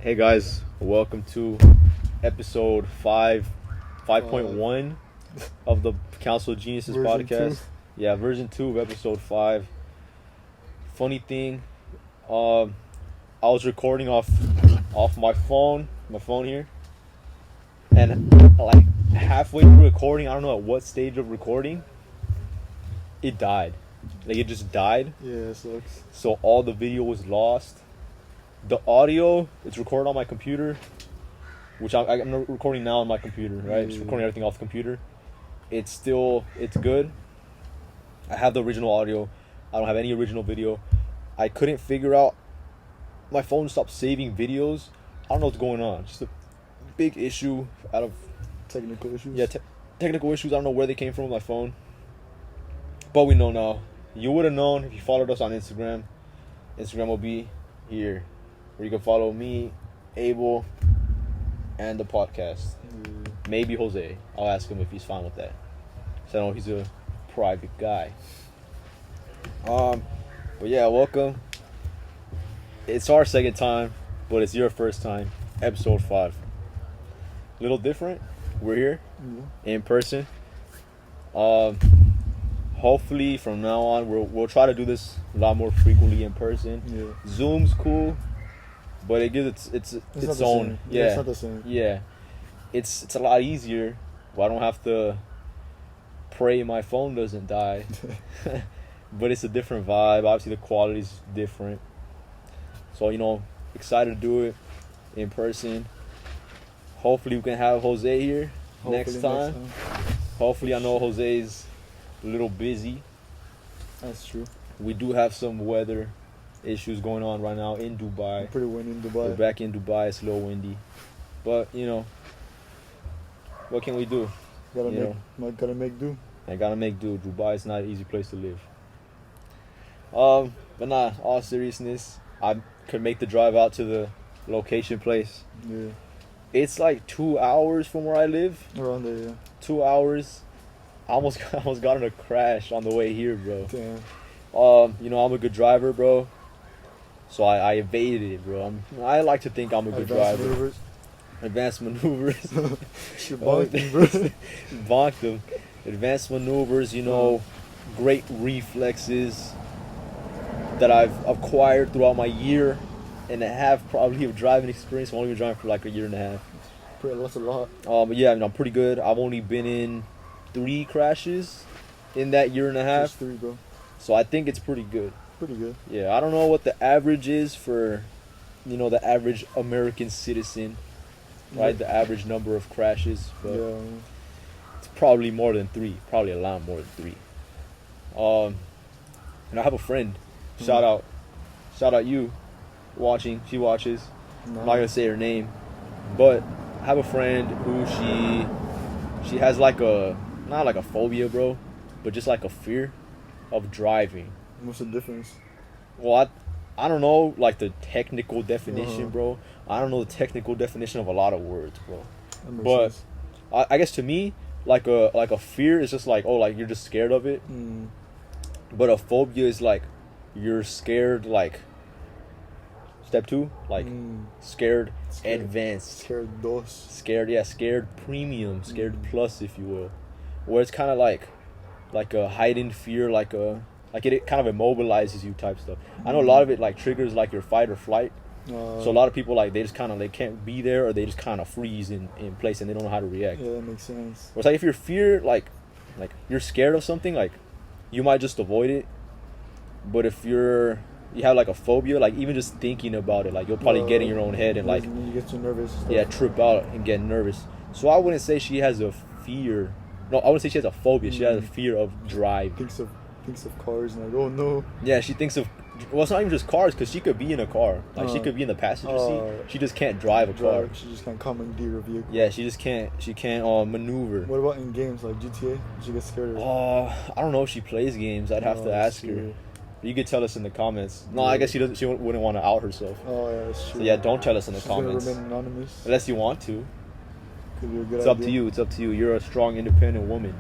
Hey guys, welcome to episode 5.1 of the Council of Geniuses Version podcast. 2. Yeah, version 2 of episode 5. Funny thing, I was recording off my phone here, and like halfway through recording, I don't know at what stage of recording, it died. Like it just died. Yeah, it sucks. So all the video was lost. The audio, it's recorded on my computer, which I'm recording now on my computer, right? Just recording everything off the computer. It's good. I have the original audio. I don't have any original video. I couldn't figure out, my phone stopped saving videos. I don't know what's going on. Just a big issue out of... Technical issues? Yeah, technical issues. I don't know where they came from with my phone. But we know now. You would have known if you followed us on Instagram. Instagram will be here, where you can follow me, Abel, and the podcast. Maybe Jose. I'll ask him if he's fine with that. So I know he's a private guy. But yeah, welcome. It's our second time, but it's your first time. Episode 5. Little different. We're here in person. Hopefully from now on we'll try to do this a lot more frequently in person. Yeah. Zoom's cool, but it gives its own. Yeah, it's not the same. Yeah, it's a lot easier. Well, I don't have to pray my phone doesn't die. But it's a different vibe. Obviously, the quality's different. So excited to do it in person. Hopefully, we can have Jose here next time. Hopefully, I know Jose's a little busy. That's true. We do have some weather issues going on right now in Dubai. Pretty windy in Dubai. We're back in Dubai. It's a little windy, but what can we do? Gotta make do. I gotta make do. Dubai is not an easy place to live. But nah, all seriousness, I could make the drive out to the location place. Yeah. It's like 2 hours from where I live. Around there, yeah. 2 hours. I almost got in a crash on the way here, bro. Damn. I'm a good driver, bro. So I evaded it, bro. I like to think I'm a good driver. Maneuvers. Advanced maneuvers. You bonked him, bro. Bonked them. Advanced maneuvers, great reflexes that I've acquired throughout my year and a half probably of driving experience. I've only been driving for like a year and a half. That's a lot. But yeah, I'm pretty good. I've only been in 3 crashes in that year and a half. Just 3, bro. So I think it's pretty good. Pretty good. Yeah, I don't know what the average is for, the average American citizen, right? The average number of crashes, but it's probably more than 3. Probably a lot more than 3. And I have a friend. Shout out you, watching. She watches. I'm not gonna say her name, but I have a friend who she has like not like a phobia, bro, but just like a fear of driving. What's the difference? Well, I don't know like the technical definition, bro. I don't know the technical definition of a lot of words, bro. But I guess to me, like a fear is just like, like you're just scared of it. But a phobia is like you're scared, like step 2, like scared advanced. Scared dos. Scared premium, scared plus, if you will. Where it's kind of like a heightened fear, like it kind of immobilizes you type stuff. I know a lot of it like triggers like your fight or flight. So a lot of people like they just kind of they can't be there, or they just kind of freeze in place and they don't know how to react. Yeah, that makes sense. It's like if you're fear like you're scared of something, like you might just avoid it. But if you have like a phobia, like even just thinking about it, like you'll probably get in your own head and like you get too nervous. Trip out and get nervous. So I wouldn't say she has a fear. No, I wouldn't say she has a phobia. She has a fear of driving. Thinks of cars and like, oh no. Yeah, she thinks of. Well, it's not even just cars, because she could be in a car. Like she could be in the passenger seat. She just can't drive a car. She just can't commandeer a vehicle. Yeah, she just can't. She can't maneuver. What about in games like GTA? Did she get scared of it? I don't know if she plays games. I'd have to ask her. You could tell us in the comments. No, I guess she doesn't. She wouldn't want to out herself. Oh yeah, that's true. So yeah, don't tell us in the comments. She's gonna remain anonymous. Unless you want to. Could be a good It's up to you. It's up to you. You're a strong, independent woman.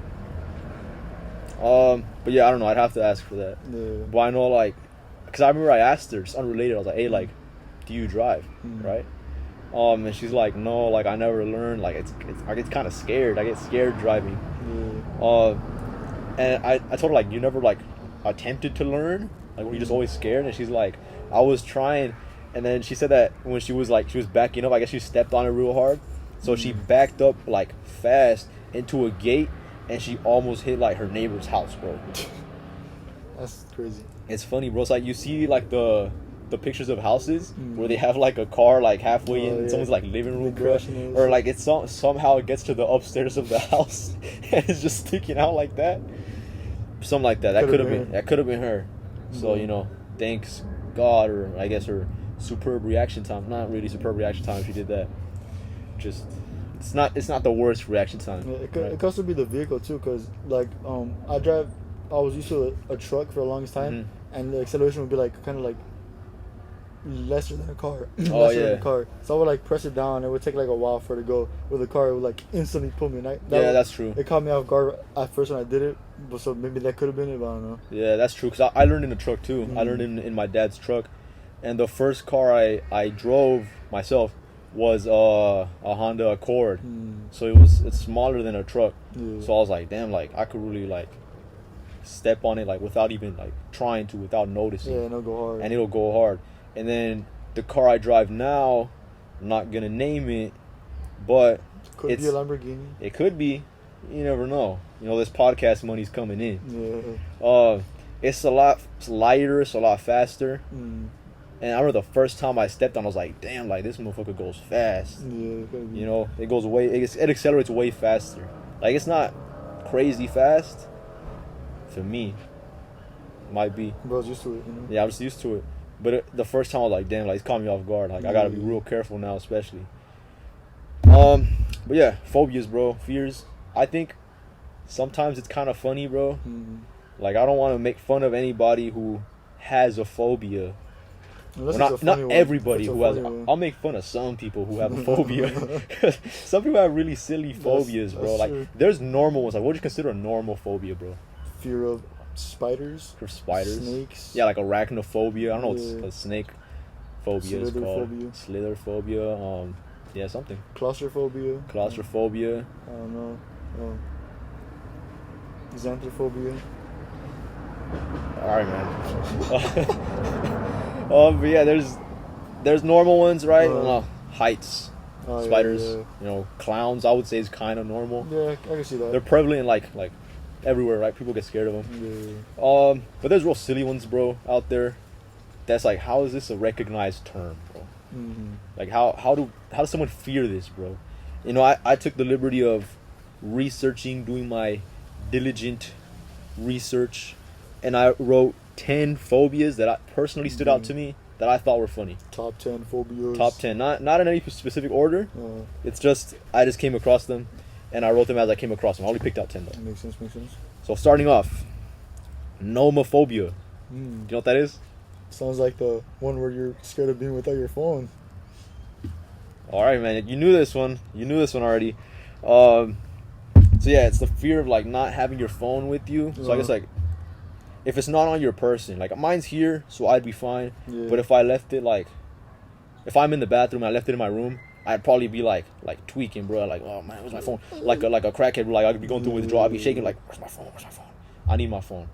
But yeah, I don't know. I'd have to ask for that. Yeah. But I know, like, because I remember I asked her, just unrelated. I was like, hey, like, do you drive, right? And she's like, no, like I never learned. Like I get kind of scared. I get scared driving. Yeah. And I told her like, you never like attempted to learn. Like were you just always scared? And she's like, I was trying. And then she said that when she was backing up, I guess she stepped on it real hard. So she backed up like fast into a gate, and she almost hit like her neighbor's house, bro. That's crazy. It's funny, bro. It's like you see like the pictures of houses where they have like a car like halfway in someone's like living room, bro. Or like it's somehow it gets to the upstairs of the house and it's just sticking out like that. Something like that. That could have been her. So, you know, thanks God, or I guess her superb reaction time. Not really superb reaction time if she did that. Just it's not the worst reaction time. Yeah, it could also be the vehicle too, because like I was used to a truck for the longest time, and the acceleration would be like kind of like lesser than a car. Than a car. So I would like press it down. It would take like a while for it to go. With a car, it would like instantly pull me. And that's true. It caught me off guard at first when I did it, but so maybe that could have been it. But I don't know. Yeah, that's true. Cause I learned in a truck too. I learned in my dad's truck, and the first car I drove myself was a Honda Accord. So it's smaller than a truck. So I was like, damn, like I could really like step on it like without even like trying to, without noticing. Yeah, and it'll go hard. And it'll go hard. And then the car I drive now, I'm not gonna name it, but could be a Lamborghini. It could be. You never know. You know, this podcast money's coming in. Yeah. It's a lot lighter. It's a lot faster. And I remember the first time I stepped on, I was like, damn, like this motherfucker goes fast. Yeah. You know, it accelerates way faster. Like it's not crazy fast. For me, might be. But I was used to it, you know? Yeah, I was used to it. But the first time I was like, damn, like it's caught me off guard. Like I gotta be real careful now, especially. But yeah, phobias, bro, fears. I think sometimes it's kind of funny, bro. Like I don't want to make fun of anybody who has a phobia. Not everybody who has. I'll make fun of some people who have a phobia. Some people have really silly phobias, bro. Like there's normal ones. Like what do you consider a normal phobia, bro? Fear of spiders. For spiders. Snakes. Yeah, like arachnophobia. I don't know what a snake phobia is called. Slitherphobia. Yeah, something. Claustrophobia. I don't know. Xanthrophobia. Alright, man. But yeah, there's normal ones, right? Heights. Spiders. Yeah. You know, clowns, I would say, is kind of normal. Yeah, I can see that. They're prevalent like everywhere, right? People get scared of them. Yeah. But there's real silly ones, bro, out there. That's like, how is this a recognized term, bro? Like, how does someone fear this, bro? You know, I took the liberty of researching, doing my diligent research, and I wrote 10 phobias that I personally stood out to me that I thought were funny. Top 10 phobias. Top 10, not in any specific order. It's just I just came across them, and I wrote them as I came across them. I only picked out 10 though. Makes sense. So starting off, nomophobia. Do you know what that is? Sounds like the one where you're scared of being without your phone. All right, man. You knew this one already. So yeah, it's the fear of like not having your phone with you. So I guess like if it's not on your person, like mine's here, so I'd be fine. But if I left it like, if I'm in the bathroom and I left it in my room, I'd probably be like tweaking, bro. Like, oh man, where's my phone? Like a crackhead, like I'd be going through withdrawal. I'd be shaking like, where's my phone? I need my phone.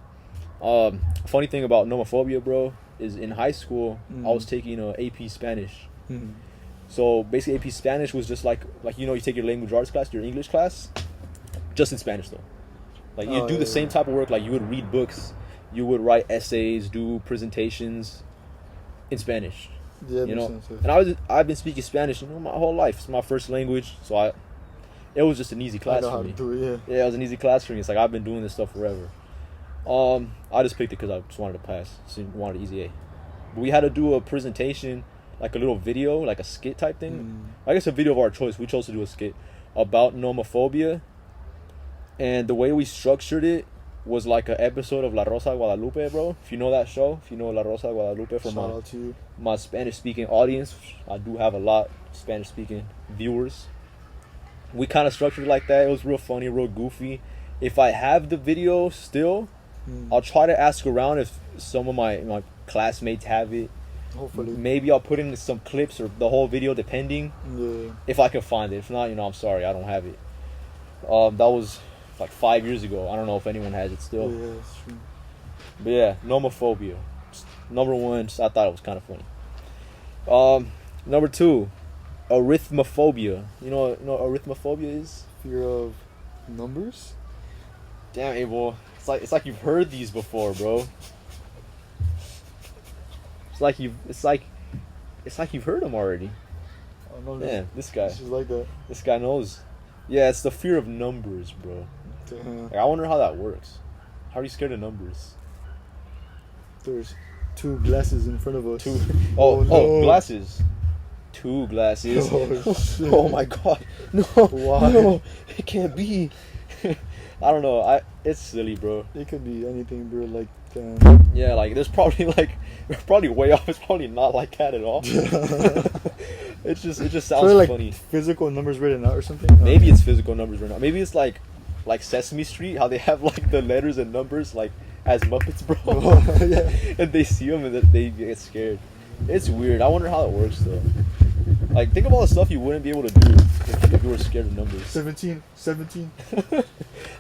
Funny thing about nomophobia, bro, is in high school I was taking AP Spanish. So basically AP Spanish was just like you know, you take your language arts class, your English class, just in Spanish though. Like you do the same type of work. Like you would read books, you would write essays, do presentations in Spanish. Yeah, you know. sense, And I've been speaking Spanish, you know, my whole life. It's my first language, so it was just an easy class for me. Yeah, it was an easy class for me. It's like I've been doing this stuff forever. I just picked it because I just wanted to pass. Just wanted easy A. But we had to do a presentation, like a little video, like a skit type thing. I guess a video of our choice. We chose to do a skit about nomophobia. And the way we structured it was like an episode of La Rosa de Guadalupe, bro. If you know that show, if you know La Rosa de Guadalupe from my Spanish-speaking audience, I do have a lot of Spanish-speaking viewers. We kind of structured it like that. It was real funny, real goofy. If I have the video still, I'll try to ask around if some of my classmates have it. Hopefully. Maybe I'll put in some clips or the whole video, depending. Yeah. If I can find it. If not, I'm sorry, I don't have it. That was like 5 years ago. I don't know if anyone has it still. Yeah, that's true. But yeah, nomophobia. Number one, I thought it was kind of funny. Number two, arithmophobia. You know what arithmophobia is? Fear of numbers? Damn, Abel. It's like you've heard these before, bro. It's like you've heard them already. Oh, no, Man, this guy. It's just like that. This guy knows. Yeah, it's the fear of numbers, bro. Like, I wonder how that works. How are you scared of numbers? There's 2 glasses in front of us. Oh, glasses. 2 glasses. Oh, shit. Oh my god. No. Why? No. It can't be. I don't know. It's silly, bro. It could be anything, bro. Like, yeah, like there's probably way off. It's probably not like that at all. It just sounds like funny. Physical numbers written out or something. Maybe it's physical numbers written out. Maybe it's like Sesame Street, how they have like the letters and numbers like as Muppets, bro. Yeah. And they see them and then they get scared. It's weird. I wonder how it works though. Like, think of all the stuff you wouldn't be able to do if you were scared of numbers. 17.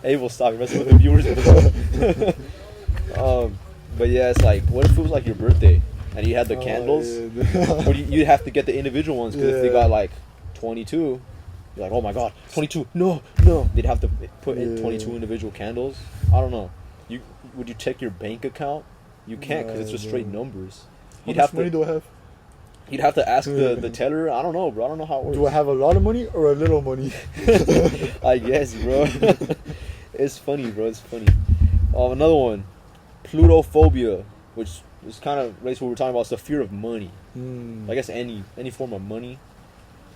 Hey, we'll stop. You're messing with the viewers. But yeah, it's like, what if it was like your birthday and you had the candles? Yeah. Or you'd have to get the individual ones because if they Yeah. got like 22, you're like, oh my god, 22. No. They'd have to put in 22 individual candles. I don't know. Would you check your bank account? You can't because it's just straight numbers. How much money do I have? You'd have to ask the teller. I don't know, bro. I don't know how it works. Do I have a lot of money or a little money? I guess, bro. It's funny, bro. It's funny. Another one, plutophobia, which is kind of relates to what we're talking about. It's the fear of money. I guess any form of money.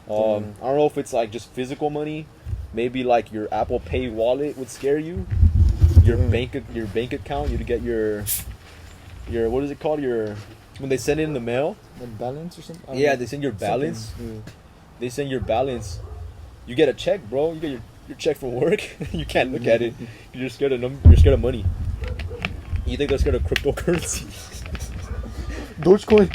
I don't know if it's like just physical money. Maybe like your Apple Pay wallet would scare you. Your bank account. You'd get your what is it called? When they send it in the mail. The balance or something? Yeah, they send your balance. Yeah. They send your balance. You get a check, bro. You get your check from work. You can't look at it. You're scared of You're scared of money. You think they're scared of cryptocurrency? Dogecoin.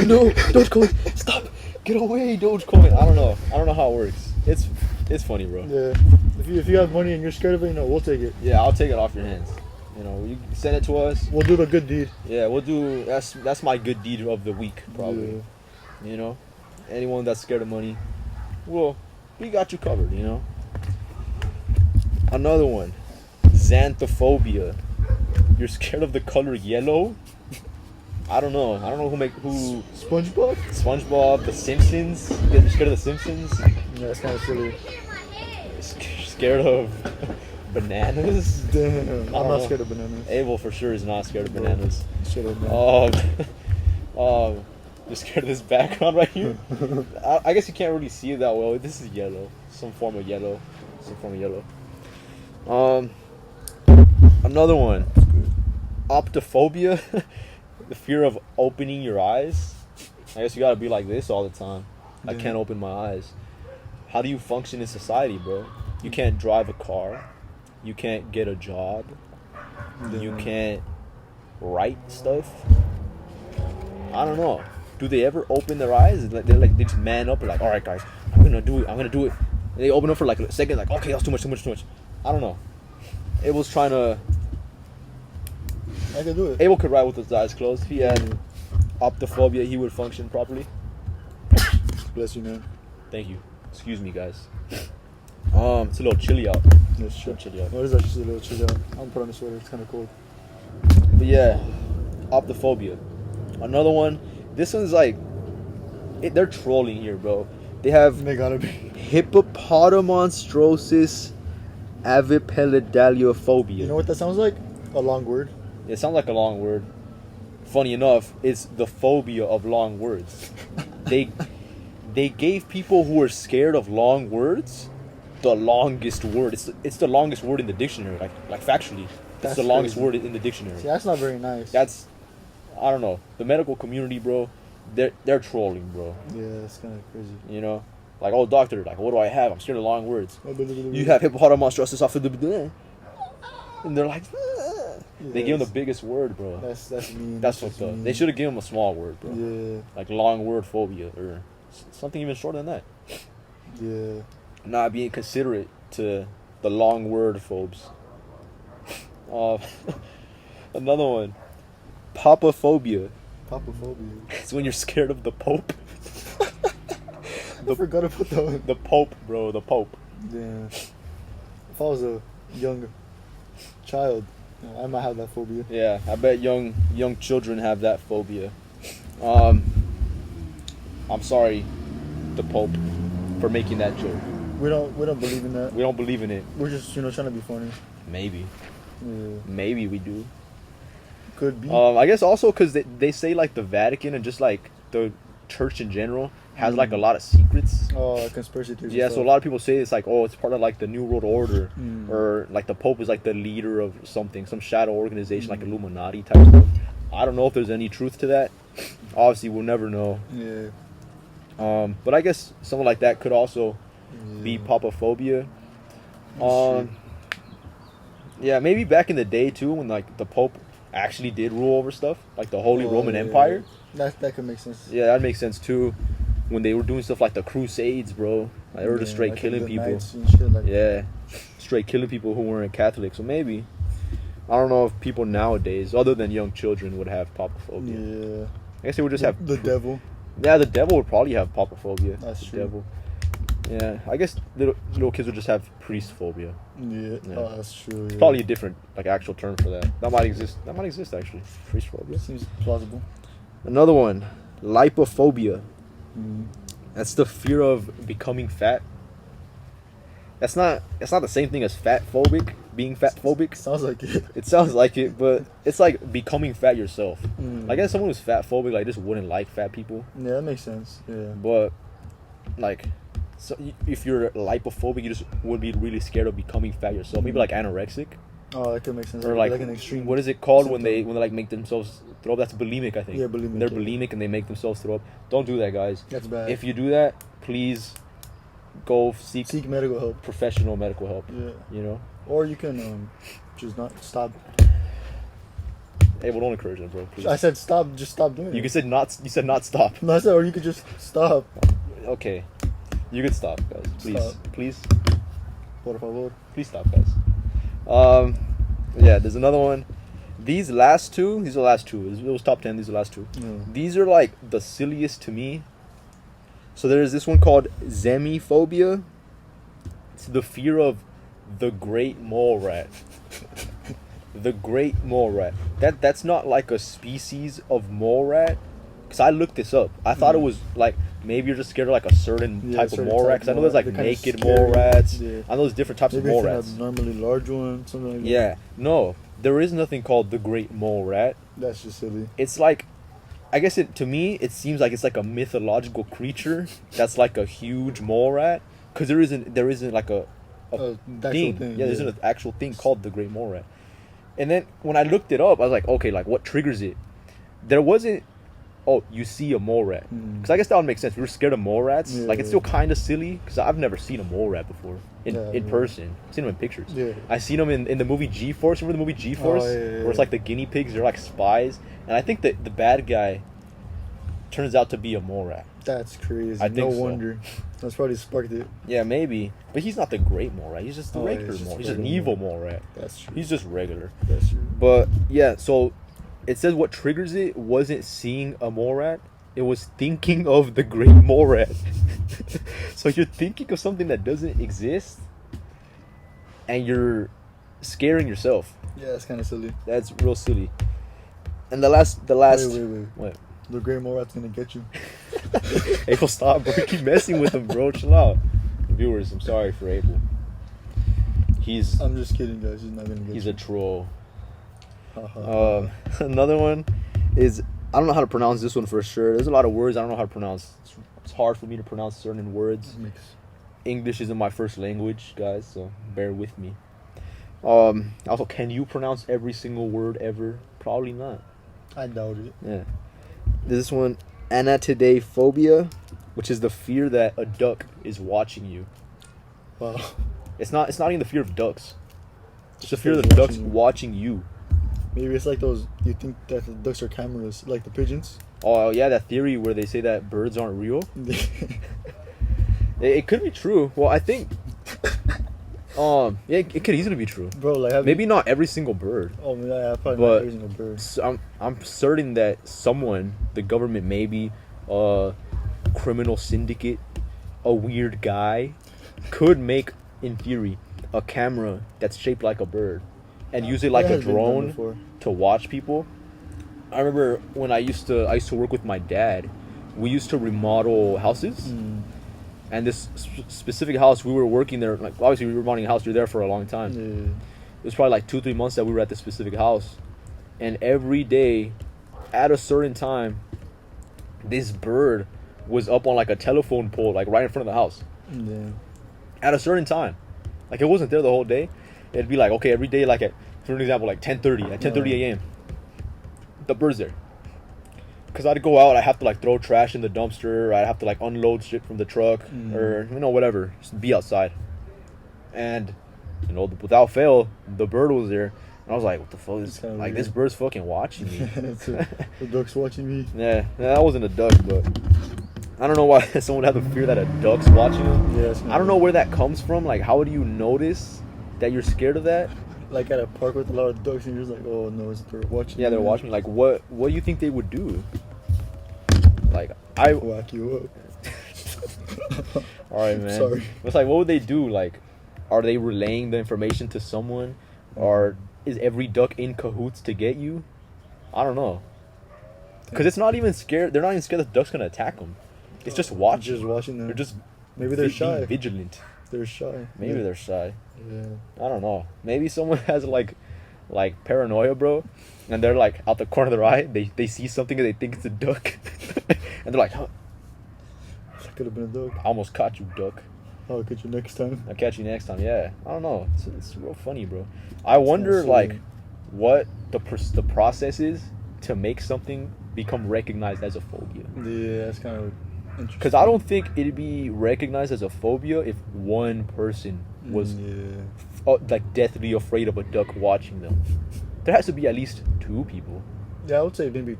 No, Dogecoin. Stop. Get away, Dogecoin. I don't know how it works. It's funny, bro. Yeah. If you have money and you're scared of it, we'll take it. Yeah, I'll take it off your hands. You send it to us. We'll do the good deed. Yeah, we'll do. That's my good deed of the week, probably. Yeah. Anyone that's scared of money, well, we got you covered. Another one, xanthophobia. You're scared of the color yellow. I don't know who. SpongeBob, The Simpsons. You're scared of The Simpsons. Yeah, it's kind of silly. Scared of bananas. Damn, I'm not scared of bananas. Abel for sure is not scared of bananas. Shut up, man. You're scared of this background right here. I guess you can't really see it that well. This is yellow, some form of yellow. Another one, optophobia, the fear of opening your eyes. I guess you gotta be like this all the time. I can't open my eyes. How do you function in society, bro? You can't drive a car. You can't get a job. You can't write stuff. I don't know. Do they ever open their eyes? They just man up and like, all right, guys, I'm gonna do it. And they open up for like a second, like, okay, that's too much. I don't know. Abel's trying to. I can do it. Abel could write with his eyes closed. If he had optophobia, he would function properly. Bless you, man. Thank you. Excuse me, guys. It's a little chilly out. That's true. Chilly out. What is that? Just a little chill out. I'm gonna put on a sweater. It's kind of cold. But yeah, optophobia. Another one. This one's like, they're trolling here, bro. They gotta be. hippopotamonstrosis avipelidaliophobia. You know what that sounds like? A long word. It sounds like a long word. Funny enough, it's the phobia of long words. They gave people who are scared of long words the longest word. It's the longest word in the dictionary. Like factually, it's the longest word in the dictionary. See, that's not very nice. I don't know. The medical community, bro, they're trolling, bro. Yeah, that's kind of crazy. Like, oh, doctor, like, what do I have? I'm scared of long words. You have hippopotamonstrosis, and they're like, They gave him the biggest word, bro. That's mean. That's fucked up. They should have given him a small word, bro. Yeah. Like long word phobia or something even shorter than that. Yeah. Not being considerate to the long word phobes. Another one. Papaphobia. Papaphobia. It's when you're scared of the Pope. I forgot about that one. The Pope, bro. The Pope. Yeah. If I was a young child, I might have that phobia. Yeah, I bet young children have that phobia. I'm sorry, the Pope, for making that joke. We don't believe in that. We don't believe in it. We're just trying to be funny. Maybe. Yeah. Maybe we do. Could be. I guess also because they say like the Vatican and just like the church in general has like a lot of secrets. Oh, conspiracy theories. Yeah, so a lot of people say it's like, oh, it's part of like the New World Order, Mm. or like the Pope is like the leader of something, some shadow organization like Illuminati type stuff. I don't know if there's any truth to that. Obviously, we'll never know. Yeah. But I guess something like that could also be papaphobia. Yeah, maybe back in the day too, when like the Pope actually did rule over stuff, like the Holy Roman Empire. That could make sense. Yeah, that makes sense too. When they were doing stuff like the Crusades, bro, like, they were just straight like killing the people. knights and shit like Yeah, straight killing people who weren't Catholic. So maybe, I don't know if people nowadays, other than young children, would have papaphobia. Yeah. I guess they would just have the devil. Yeah, the devil would probably have papaphobia. That's the true. Devil. Yeah, I guess little kids would just have priest phobia. Yeah. Yeah. Oh, that's true. Yeah. Probably a different like actual term for that. That might exist. That might exist actually. Priest phobia. Seems plausible. Another one, lipophobia. Mm. That's the fear of becoming fat. That's not the same thing as fat phobic. Being fat phobic. Sounds like it. It sounds like it, but it's like becoming fat yourself. Mm. I guess someone who's fat phobic like just wouldn't like fat people. Yeah, that makes sense. Yeah. But like, so if you're lipophobic, you just would be really scared of becoming fat yourself. Maybe like anorexic, Oh, that could make sense. or like an extreme. what is it called when symptom. they like make themselves throw up? That's bulimic, I think. Yeah, bulimic, They're yeah. bulimic and they make themselves throw up. Don't do that, guys. That's bad. If you do that, please go seek medical help. professional medical help. Yeah. You know. Or you can just not stop. Hey, well, don't encourage them, bro. Please. I said stop. Just stop doing it. You can say not. You said not stop. No, I said, or you could just stop. Okay. You could stop, guys. Please. Stop. Please. Por favor. Please stop, guys. Yeah, there's another one. These last two, these are the last two. It was top 10, these are the last two. Mm. These are like the silliest to me. So there's this one called Zemophobia. It's the fear of the great mole rat. The great mole rat. That's not like a species of mole rat. Because I looked this up. I thought it was like, maybe you're just scared of like a certain type of certain mole type rat. Because I know mole there's like rat. They're kinda naked scary. mole rats. Yeah. I know there's different types Maybe of mole it's an rats. abnormally large one, something like that. Yeah, no, there is nothing called the great mole rat. That's just silly. It's like, I guess to me, it seems like it's like a mythological creature that's like a huge mole rat. Because there isn't like a The actual thing. thing, Yeah, there's an actual thing called the great mole rat. And then when I looked it up, I was like, okay, like what triggers it? There wasn't, oh, you see a mole rat. Because I guess that would make sense. We were scared of mole rats. Yeah, like, it's still kind of silly because I've never seen a mole rat before in Yeah. person. I've seen them in pictures. Yeah. I seen them in the movie G-Force. Remember the movie G-Force? Oh, yeah, Where it's like the guinea pigs, they're like spies. And I think that the bad guy turns out to be a mole rat. That's crazy. I think no so. wonder. That's probably sparked it. Yeah, maybe. But he's not the great mole rat. He's just the Oh, yeah, regular he's just mole. He's just an regular evil mole. mole rat. That's true. He's just regular. That's true. But yeah, so it says what triggers it wasn't seeing a mole rat. It was thinking of the great mole rat. So you're thinking of something that doesn't exist, and you're scaring yourself. Yeah, that's kind of silly. That's real silly. And the last. Wait. What? The gray mole rat's gonna get you. Abel, stop, bro. You keep messing with him, bro. Chill out. Viewers, I'm sorry for Abel. I'm just kidding, guys. He's not gonna get He's you. a troll. Haha. Another one is, I don't know how to pronounce this one for sure. There's a lot of words I don't know how to pronounce. It's hard for me to pronounce certain words. English isn't my first language, guys, so bear with me. Also, can you pronounce every single word ever? Probably not. I doubt it. Yeah. This one, anatidaphobia, which is the fear that a duck is watching you. Wow. It's not even the fear of ducks. It's the Just fear that that it's the duck's watching you. watching you. Maybe it's like those. You think that the ducks are cameras, like the pigeons? Oh yeah, that theory where they say that birds aren't real. It could be true. Well, I think. Yeah, it could easily be true. Bro, like maybe not every single bird. Oh yeah, probably but not every single bird. I'm certain that someone, the government, maybe a criminal syndicate, a weird guy, could make, in theory, a camera that's shaped like a bird, and use it like a drone to watch people. I remember when I used to work with my dad. We used to remodel houses. And this specific house, we were working there. Like obviously, we were remodeling a house. You're there for a long time. Yeah. It was probably like 2-3 months that we were at this specific house, and every day, at a certain time, this bird was up on like a telephone pole, like right in front of the house. Yeah. At a certain time, like it wasn't there the whole day. It'd be like, okay, every day, like at, for an example, like 10:30 at 10:30 a.m. The bird's there. Cause I'd go out, I have to like throw trash in the dumpster, I'd have to like unload shit from the truck, or whatever, just be outside. And without fail, the bird was there, and I was like, "What the fuck is like weird. This bird's fucking watching me?" The duck's watching me. Yeah, that wasn't a duck, but I don't know why someone would have the fear that a duck's watching them. Yeah, I don't know where that comes from. Like, how do you notice that you're scared of that? Like at a park with a lot of ducks, and you're just like, "Oh no, they're watching." Yeah, they're watching. Like, what do you think they would do? Like, I whack you up. All right, man. Sorry. It's like, what would they do? Like, are they relaying the information to someone, or is every duck in cahoots to get you? I don't know. Because it's not even scared. They're not even scared that the duck's gonna attack them. It's just watching. Just watching them. They're just maybe they're shy. Vigilant. They're shy. Maybe they're shy. Yeah. I don't know. Maybe someone has like paranoia, bro, and they're like out the corner of their eye, they see something and they think it's a duck, and they're like, huh, that could have been a duck. I almost caught you, duck. I'll catch you next time. I'll catch you next time. Yeah, I don't know. It's real funny, bro. I wonder like what the process is to make something become recognized as a phobia. Yeah, that's kind of interesting. Because I don't think it'd be recognized as a phobia if one person was like deathly afraid of a duck watching them. There has to be at least 2 people. Yeah, I would say maybe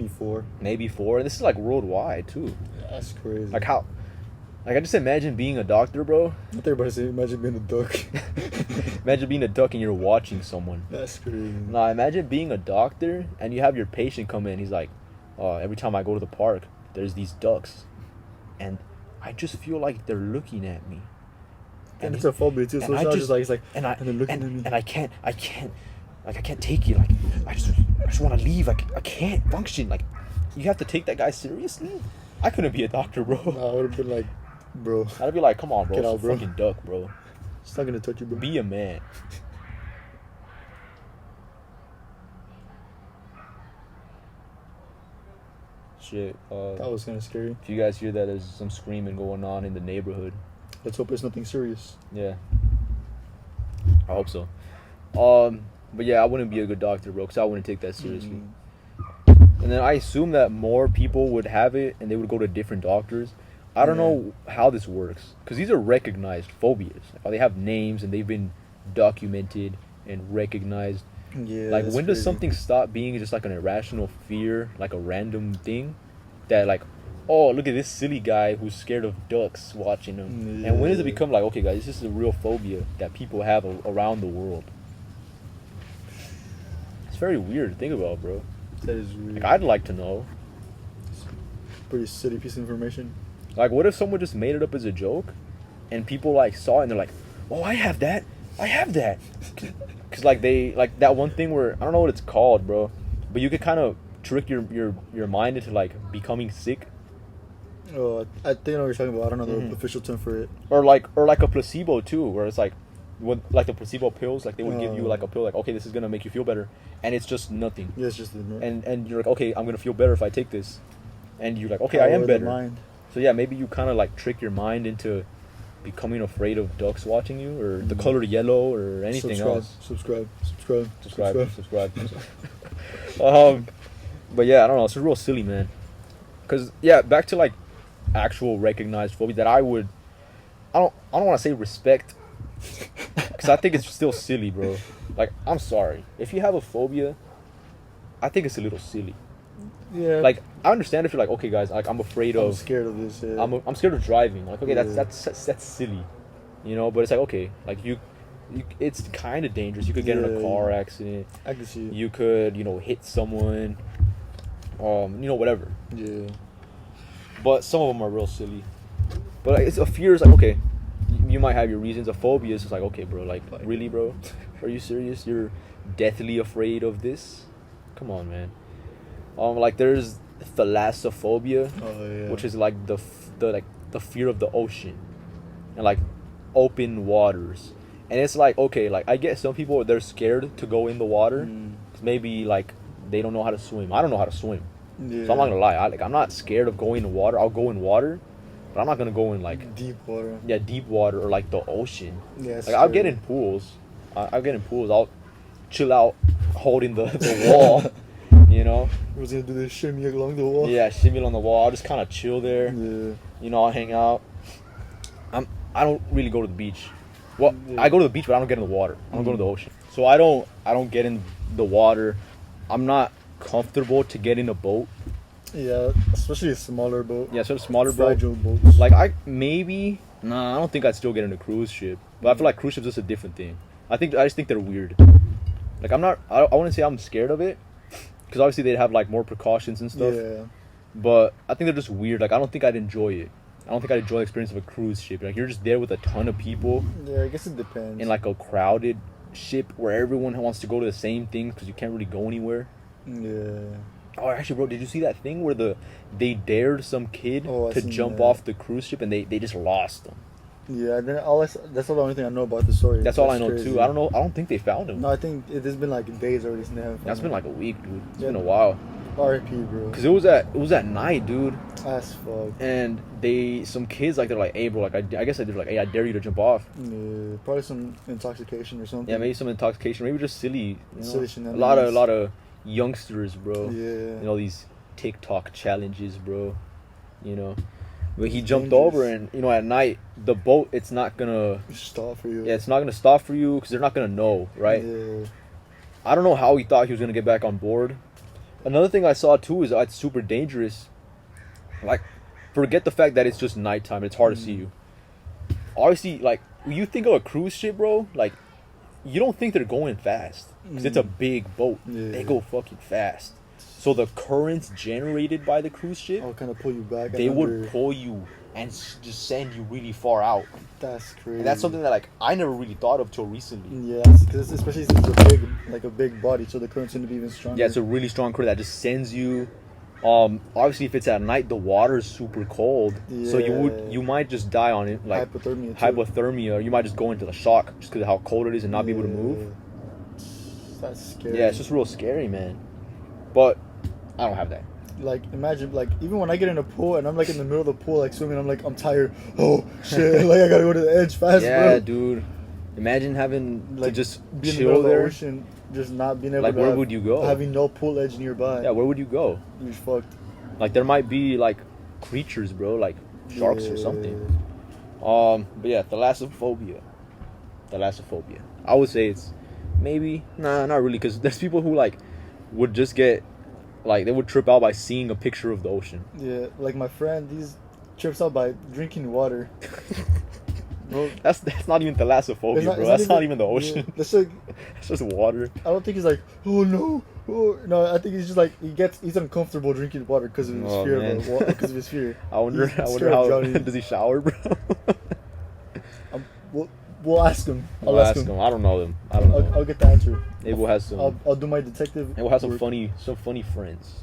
4. Maybe 4. And this is like worldwide too. Yeah, that's crazy. Like how? Like I just imagine being a doctor, bro. I think everybody say imagine being a duck. Imagine being a duck and you're watching someone. That's crazy. Nah, imagine being a doctor and you have your patient come in. He's like, every time I go to the park, there's these ducks, and I just feel like they're looking at me. And it's a phobia too. So it's not just like, it's like, and they're looking at me. And I can't take it. Like, I just want to leave. Like, I can't function. Like, you have to take that guy seriously. I couldn't be a doctor, bro. Nah, I would have been like, bro. I'd be like, come on, bro. Get out, it's a bro. fucking duck, bro. It's not gonna touch you, bro. Be a man. Shit. That was kind of scary. If you guys hear that, there's some screaming going on in the neighborhood. Let's hope it's nothing serious. Yeah. I hope so. But yeah, I wouldn't be a good doctor, bro, because I wouldn't take that seriously. And then I assume that more people would have it and they would go to different doctors. I don't know how this works, because these are recognized phobias. They have names and they've been documented and recognized. Yeah. Like, when does something stop being just like an irrational fear, like a random thing that, like, oh, look at this silly guy who's scared of ducks watching him? And when does it become like, okay, guys, this is a real phobia that people have around the world? It's very weird to think about, bro. That is weird. Like, I'd like to know. Pretty silly piece of information. Like, what if someone just made it up as a joke and people like saw it and they're like, oh, I have that. Because like they, like that one thing where, I don't know what it's called, bro, but you could kind of trick your mind into like becoming sick. Oh, I think I know what you're talking about. I don't know the official term for it. Or like a placebo too, where it's like, when like the placebo pills, like they would give you like a pill, like, okay, this is gonna make you feel better, and it's just nothing. Yeah, it's just and you're like, okay, I'm gonna feel better if I take this, and you're like, okay, I am better. So yeah, maybe you kind of like trick your mind into becoming afraid of ducks watching you, or the color yellow, or anything else. Subscribe. But yeah, I don't know. It's real silly, man. Cause yeah, back to like actual recognized phobia that I don't want to say respect, because I think it's still silly, bro. Like, I'm sorry if you have a phobia I think it's a little silly. Yeah. Like, I understand if you're like, okay, guys, like I'm afraid I'm of. scared of this. Yeah. I'm scared of driving. Like, okay, Yeah. that's silly, you know. But it's like, okay, like you it's kind of dangerous. You could get in a car accident. I can see it. You could, hit someone. Whatever. Yeah. But some of them are real silly. But like, it's a fear. Is like, okay, you might have your reasons. A phobia is just like, okay, bro. Like, really, bro? Are you serious? You're deathly afraid of this? Come on, man. Like there's thalassophobia, which is like the fear of the ocean, and like open waters. And it's like, okay, like I get some people, they're scared to go in the water. 'Cause maybe like they don't know how to swim. I don't know how to swim. Yeah. So I'm not gonna lie. I'm not scared of going in water. I'll go in water, but I'm not gonna go in like deep water. Yeah, deep water or like the ocean. Yeah. Like I'll get in pools. I'll get in pools. I'll chill out holding the wall. I was gonna do this shimmy along the wall. Yeah, shimmy on the wall. I'll just kind of chill there. Yeah. I'll hang out. I don't really go to the beach. Well, Yeah. I go to the beach, but I don't get in the water. I don't go to the ocean. So I don't get in the water. I'm not comfortable to get in a boat. Yeah, especially a smaller boat. Yeah, sort of smaller boat. Fragile boats. Like I don't think I'd still get in a cruise ship. But I feel like cruise ships is a different thing. I just think they're weird. Like I wouldn't say I'm scared of it, because obviously they'd have like more precautions and stuff. Yeah. But I think they're just weird. Like I don't think I'd enjoy it. I don't think I'd enjoy the experience of a cruise ship. Like you're just there with a ton of people Yeah, I guess it depends. in like a crowded ship where everyone wants to go to the same thing because you can't really go anywhere. Yeah. Oh, actually, bro, did you see that thing where they dared some kid to jump off the cruise ship and they just lost them? Yeah, then that's the only thing I know about the story. That's all I know too. I don't think they found him. No, I think it has been like days already since they haven't found That's been him. like a week, dude. It's been a while. R.I.P. bro. Cause it was at night, dude. As fuck. And some kids they're like, hey, bro, like I guess they're like, hey, I dare you to jump off. Yeah, probably some intoxication or something. Yeah, maybe some intoxication, maybe just silly. Silly A shenanigans. lot of youngsters, bro. Yeah. These TikTok challenges, bro. But he jumped dangerous. over, and at night the boat, it's not gonna Stop for you. Yeah, it's not gonna stop for you because they're not gonna know, right? Yeah. I don't know how he thought he was gonna get back on board. Another thing I saw too is it's super dangerous. Like, forget the fact that it's just nighttime; it's hard to see you. Obviously, like when you think of a cruise ship, bro, like you don't think they're going fast because it's a big boat. Yeah. They go fucking fast. So the currents generated by the cruise ship, I'll kind of pull you back. they would pull you and just send you really far out. That's crazy. And that's something that like I never really thought of till recently. Yeah, because especially since it's a big body, so the current's gonna be even stronger. Yeah, it's a really strong current that just sends you. Obviously, if it's at night, the water is super cold, so you might just die on it, like hypothermia. You might just go into the shock just because of how cold it is and not be able to move. That's scary. Yeah, it's just real scary, man. But I don't have that. Like, imagine, like, even when I get in a pool and I'm like in the middle of the pool, like swimming, I'm like, I'm tired. Oh shit! Like I gotta go to the edge fast, Yeah, bro. dude. Imagine having to just be in the chill middle there. of the ocean, just not being able Like, to. where would you go? Having no pool edge nearby. Yeah, where would you go? You're fucked. Like there might be like creatures, bro, like sharks or something. But yeah, thalassophobia. I would say it's maybe not really, because there's people who like would just get like they would trip out by seeing a picture of the ocean. Yeah, like my friend, he's trips out by drinking water. Bro, that's not even thalassophobia, bro. That's not even the ocean. Yeah, that's like it's just water. I don't think he's like, oh no, no. I think he's just like he's uncomfortable drinking water because of his fear, bro. Because of his fear. I wonder how does he shower, bro? We'll ask him. I'll ask him. I don't know them. I'll get the answer. Abel has some. I'll do my detective. Abel has some funny friends.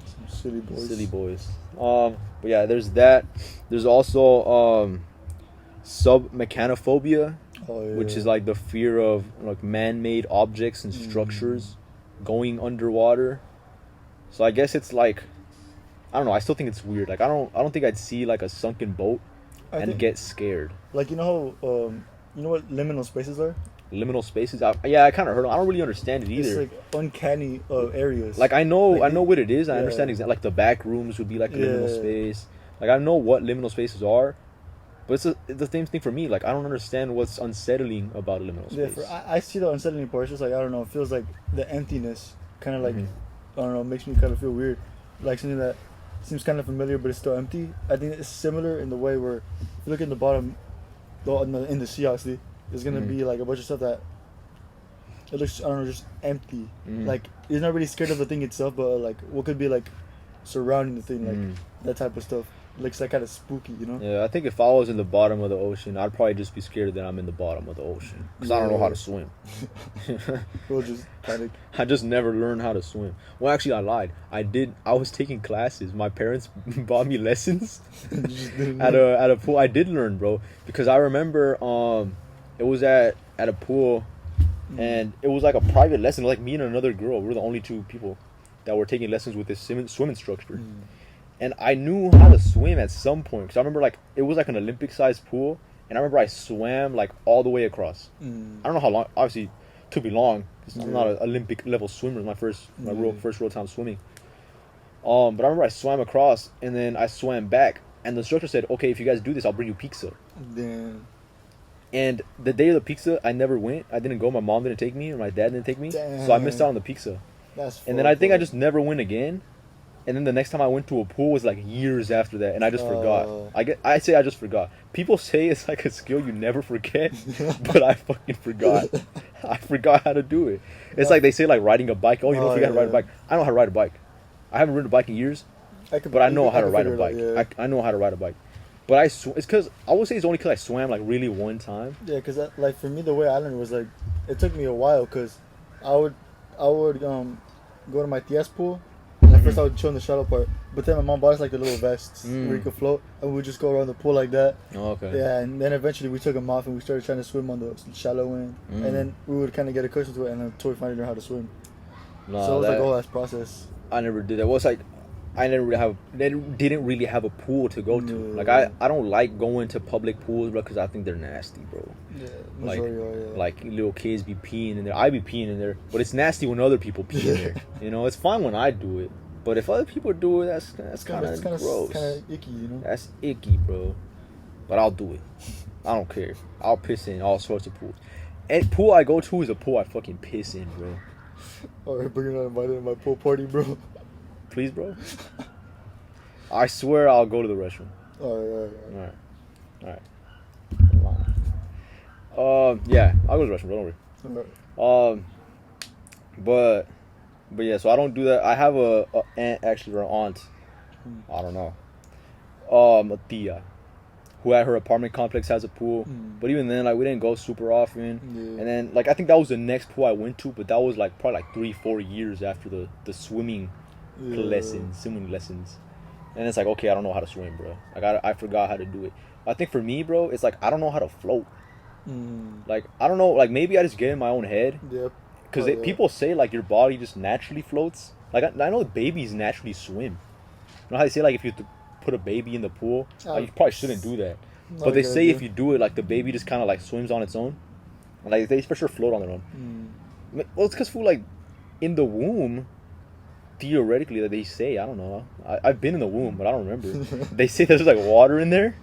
Some silly boys. But yeah, there's that. There's also submechanophobia, which is like the fear of like man-made objects and structures going underwater. So I guess it's like, I don't know. I still think it's weird. Like I don't think I'd see like a sunken boat and get scared. Like you know what liminal spaces are? Liminal spaces. I kind of heard them. I don't really understand it either. It's like uncanny areas. Like I know what it is. I understand exactly. Like the back rooms would be like a liminal space. Like I know what liminal spaces are, but it's the same thing for me. Like I don't understand what's unsettling about a liminal space. Yeah, I see the unsettling part. It's just like I don't know. It feels like the emptiness, kind of like I don't know, makes me kind of feel weird. Like something that seems kind of familiar, but it's still empty. I think it's similar in the way where if you look in the bottom, in the sea, obviously, there's gonna be like a bunch of stuff that it looks, I don't know, just empty. Like he's not really scared of the thing itself, but like what could be like surrounding the thing, like that type of stuff. Looks like kind of spooky, you know? Yeah, I think if I was in the bottom of the ocean, I'd probably just be scared that I'm in the bottom of the ocean because I don't know how to swim. We'll just panic. I just never learned how to swim. Well, actually, I lied. I was taking classes. My parents bought me lessons at a pool. I did learn, bro, because I remember it was at a pool, and it was like a private lesson. Like me and another girl, we were the only two people that were taking lessons with this swim instructor. And I knew how to swim at some point because I remember like it was like an Olympic-sized pool, and I remember I swam like all the way across. I don't know how long. Obviously, it took me long because I'm not an Olympic level swimmer. My first real time swimming. But I remember I swam across and then I swam back, and the instructor said, "Okay, if you guys do this, I'll bring you pizza." Damn. And the day of the pizza, I never went. I didn't go. My mom didn't take me, or my dad didn't take me, so I missed out on the pizza. And then I think I just never went again. And then the next time I went to a pool was like years after that, and I just forgot. I say I just forgot. People say it's like a skill you never forget, but I fucking forgot. I forgot how to do it. It's like they say like riding a bike. Oh, you don't forget how to ride a bike. I know how to ride a bike. I haven't ridden a bike in years, but I know how to ride a bike. I know how to ride a bike. But it's because I would say it's only because I swam like really one time. Yeah, because like for me the way I learned was like it took me a while because I would go to my TS pool. At first I would chill in the shallow part, but then my mom bought us like the little vests where you could float, and we would just go around the pool like that. Oh, okay. Yeah, and then eventually we took them off and we started trying to swim on the shallow end, and then we would kind of get accustomed to it, and then until we finally learned how to swim. So it was like a whole ass process. I never did that. Well, it's like I didn't really have a pool to go to. Like I don't like going to public pools, bro, because I think they're nasty, bro. Yeah, like little kids be peeing in there. I be peeing in there, but it's nasty when other people pee in there. You know, it's fine when I do it, but if other people do it, that's kind of gross. Kind of icky, you know. That's icky, bro. But I'll do it. I don't care. I'll piss in all sorts of pools. And pool I go to is a pool I fucking piss in, bro. Alright, bring it on invited to my pool party, bro. Please, bro. I swear I'll go to the restroom. Alright. Yeah, I'll go to the restroom, don't worry. But yeah, so I don't do that. I have a aunt, actually, or an aunt. I don't know. A tia, who at her apartment complex has a pool. But even then, like, we didn't go super often. And then, like, I think that was the next pool I went to, but that was like probably like 3-4 years after the swimming lessons. And it's like, okay, I don't know how to swim, bro. Like I forgot how to do it. I think for me, bro, it's like I don't know how to float. Like I don't know, like maybe I just get in my own head. Yep. Because people say like your body just naturally floats. Like I know babies naturally swim. You know how they say like if you put a baby in the pool, like, you probably shouldn't do that. But they say if you do it, like the baby just kind of like swims on its own. Like they for sure float on their own. Well, it's because like in the womb, theoretically, that they say, I don't know. I've been in the womb, but I don't remember. They say there's like water in there.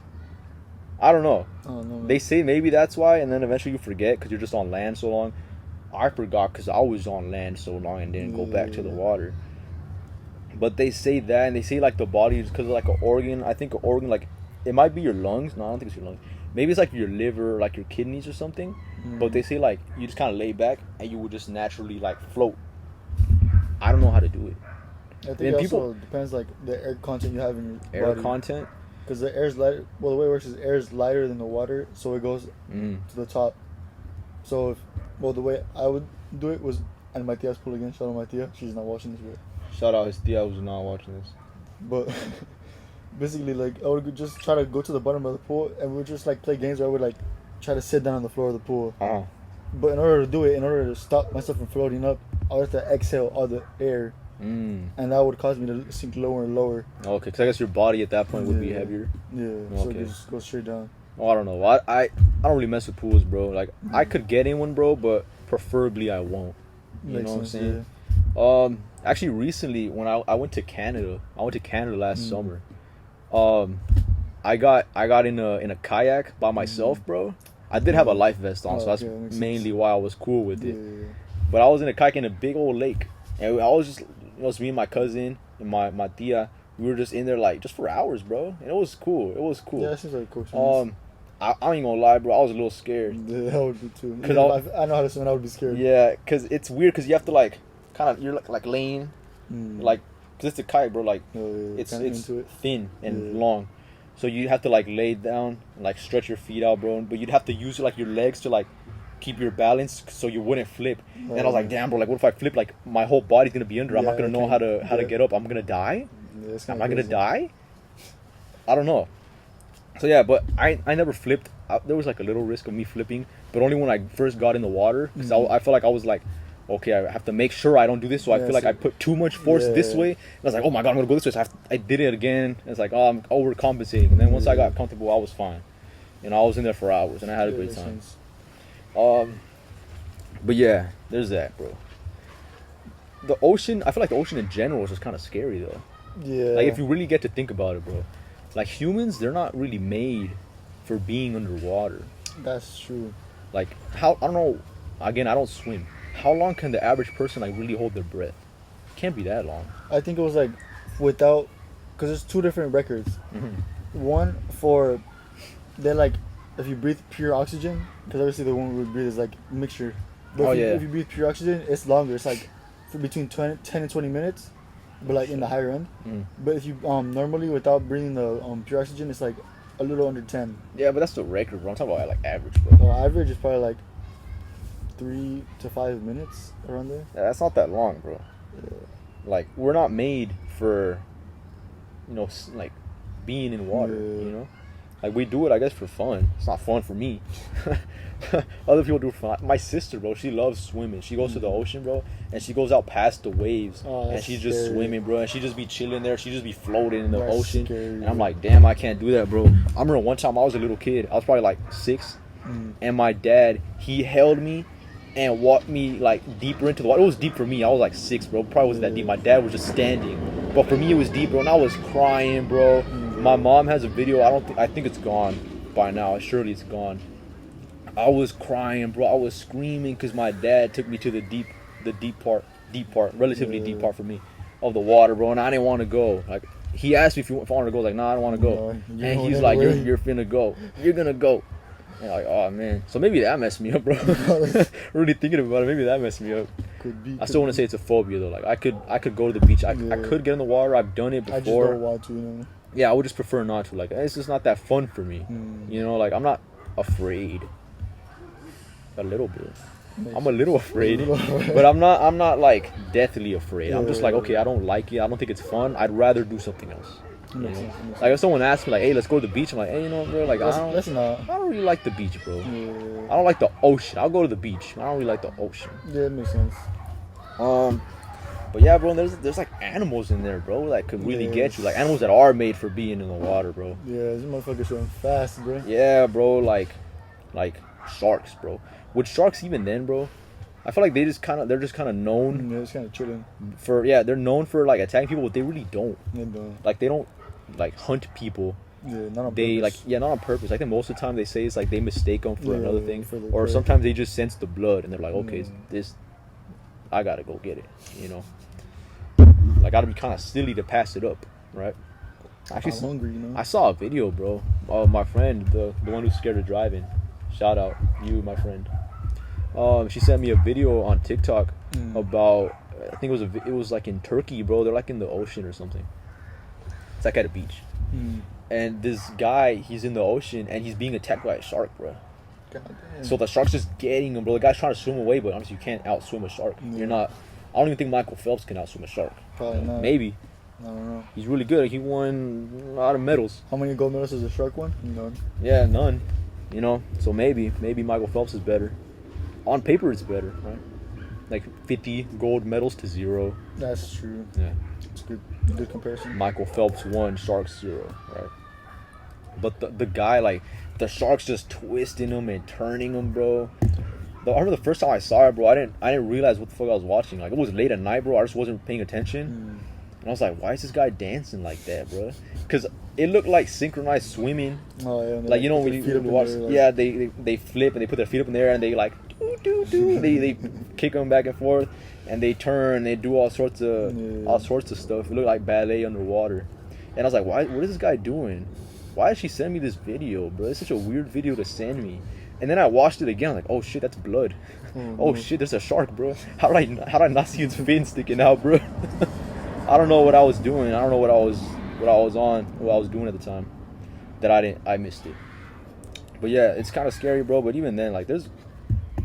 I don't know. Oh, no, they say maybe that's why, and then eventually you forget because you're just on land so long. I forgot because I was on land so long and didn't go back to the water. But they say that, and they say like the body is because of like an organ. I think an organ, like it might be your lungs. No, I don't think it's your lungs. Maybe it's like your liver or like your kidneys or something. But they say like you just kind of lay back and you would just naturally like float. I don't know how to do it. I think it also depends like the air content you have in your air body. Content. Because the air's lighter. Well, the way it works is air is lighter than the water, so it goes to the top. So the way I would do it was, and my tia's pool again. Shout out my tia. She's not watching this, but shout out his tia who's not watching this. But basically, like I would just try to go to the bottom of the pool, and we would just like play games where I would like try to sit down on the floor of the pool. But in order to do it, in order to stop myself from floating up, I would have to exhale all the air. And that would cause me to sink lower and lower. Okay, because I guess your body at that point would be heavier. Yeah, so it just goes straight down. Oh, I don't know. I don't really mess with pools, bro. Like, I could get in one, bro, but preferably I won't. You know what I'm saying? Yeah. Actually, recently, when I went to Canada, last summer. I got in a kayak by myself, bro. I did have a life vest on, so that's mainly why I was cool with it. But I was in a kayak in a big old lake. And I was just You know, it's me and my cousin and my tia. We were just in there like just for hours, bro. And it was cool. It was cool. Yeah, that seems like a cool. I ain't gonna lie, bro. I was a little scared. Yeah, that would be too. Cause I know how to swim. I would be scared. Yeah, cause it's weird. Cause you have to like kind of you're like laying, like cause it's a kite, bro. Like it's thin and long, so you have to like lay down and like stretch your feet out, bro. But you'd have to use like your legs to like keep your balance so you wouldn't flip. And I was like, damn, bro. Like, what if I flip? Like, my whole body's gonna be under. I'm not gonna know how to get up. I'm gonna die. Yeah, Am I gonna die? I don't know. So yeah, but I never flipped. There was like a little risk of me flipping, but only when I first got in the water, because I felt like I was like, okay, I have to make sure I don't do this. So I feel like I put too much force this way. And I was like, oh my god, I'm gonna go this way. So I did it again. And it's like, oh, I'm overcompensating. And then once I got comfortable, I was fine. You know, I was in there for hours and I had a great time. But yeah, there's that, bro. The ocean, I feel like the ocean in general is just kind of scary though. Yeah. Like if you really get to think about it, bro. Like humans, they're not really made for being underwater. That's true. Like how, I don't know, again, I don't swim. How long can the average person like really hold their breath? Can't be that long. I think it was like without, because there's two different records. One for, then like if you breathe pure oxygen, because obviously the one we breathe is like mixture. But if you breathe pure oxygen, it's longer. It's like for between 10 and 20 minutes, but like in the higher end. But if you normally without breathing the pure oxygen, it's like a little under 10. Yeah, but that's the record, bro. I'm talking about like average, bro. Average is probably like 3 to 5 minutes around there. Yeah, that's not that long, bro. Yeah. Like we're not made for, you know, like being in water. You know, like we do it, I guess, for fun. It's not fun for me. Other people do it for fun. My sister, bro, she loves swimming. She goes to the ocean, bro, and she goes out past the waves, and she's just swimming, bro. And she just be chilling there. She just be floating in the ocean. And I'm like, damn, I can't do that, bro. I remember one time I was a little kid. I was probably like 6, and my dad, he held me and walked me like deeper into the water. It was deep for me. I was like 6, bro. Probably wasn't that deep. My dad was just standing, but for me it was deep, bro. And I was crying, bro. My mom has a video. I think it's gone by now. Surely it's gone. I was crying, bro. I was screaming because my dad took me to the deep part, relatively deep part for me, of the water, bro. And I didn't want to go. Like he asked me if I wanted to go. Like, nah, I don't want to go. And he's like, you're finna go. You're gonna go. And like, oh man. So maybe that messed me up, bro. Really thinking about it, maybe that messed me up. Could be. I still want to say it's a phobia though. Like I could go to the beach. I could get in the water. I've done it before. I just don't want to, you know. Yeah, I would just prefer not to. Like it's just not that fun for me. You know, like I'm not afraid. A little bit. I'm a little afraid, but I'm not like deathly afraid. I'm just like, okay, I don't like it. I don't think it's fun. I'd rather do something else. You know? Like if someone asks me like, hey, let's go to the beach, I'm like, hey, you know, bro, like I don't really like the beach, bro. I don't like the ocean. I'll go to the beach. I don't really like the ocean. Yeah, it makes sense. But yeah, bro, there's like animals in there, bro, that could really get you. Like animals that are made for being in the water, bro. Yeah, this motherfucker's going fast, bro. Yeah, bro, like sharks, bro. With sharks, even then, bro, I feel like they're just kind of known. Yeah, it's kind of chilling. They're known for like attacking people, but they really don't. They don't. Like they don't like hunt people. Yeah, not on purpose. Not on purpose. I think most of the time they say it's like they mistake them for another thing, or prey. Sometimes they just sense the blood and they're like, okay, this, I gotta go get it. You know, like gotta be kind of silly to pass it up, right? Actually, I'm hungry, you know. I saw a video, bro. My friend, the one who's scared of driving. Shout out you, my friend. She sent me a video on TikTok about, I think it was like in Turkey, bro. They're like in the ocean or something. It's like at a beach. And this guy, he's in the ocean and he's being attacked by a shark, bro. God damn. So the shark's just getting him, bro. The guy's trying to swim away, but honestly, you can't outswim a shark. You're not. I don't even think Michael Phelps can outswim a shark. Probably not. Maybe. I don't know. He's really good. He won a lot of medals. How many gold medals does a shark won? None. Yeah, none. You know, so maybe Michael Phelps is better. On paper, it's better, right? Like 50 gold medals to 0. That's true. Yeah, it's good comparison. Michael Phelps 1, Sharks 0, right? But the guy, like, the shark's just twisting him and turning him, bro. I remember the first time I saw it, bro. I didn't realize what the fuck I was watching. Like it was late at night, bro. I just wasn't paying attention. And I was like, why is this guy dancing like that, bro? Because it looked like synchronized swimming. Oh yeah. Like, you know, when you watch, yeah, they flip and they put their feet up in the air and they like do. They kick them back and forth and they turn. They do all sorts of stuff. It looked like ballet underwater. And I was like, why? What is this guy doing? Why did she send me this video, bro? It's such a weird video to send me. And then I watched it again. I'm like, oh shit, that's blood. Oh shit, there's a shark, bro. How did I not see its fin sticking out, bro? I don't know what I was doing. I don't know what I was doing at the time. That I missed it. But yeah, it's kind of scary, bro. But even then, like, there's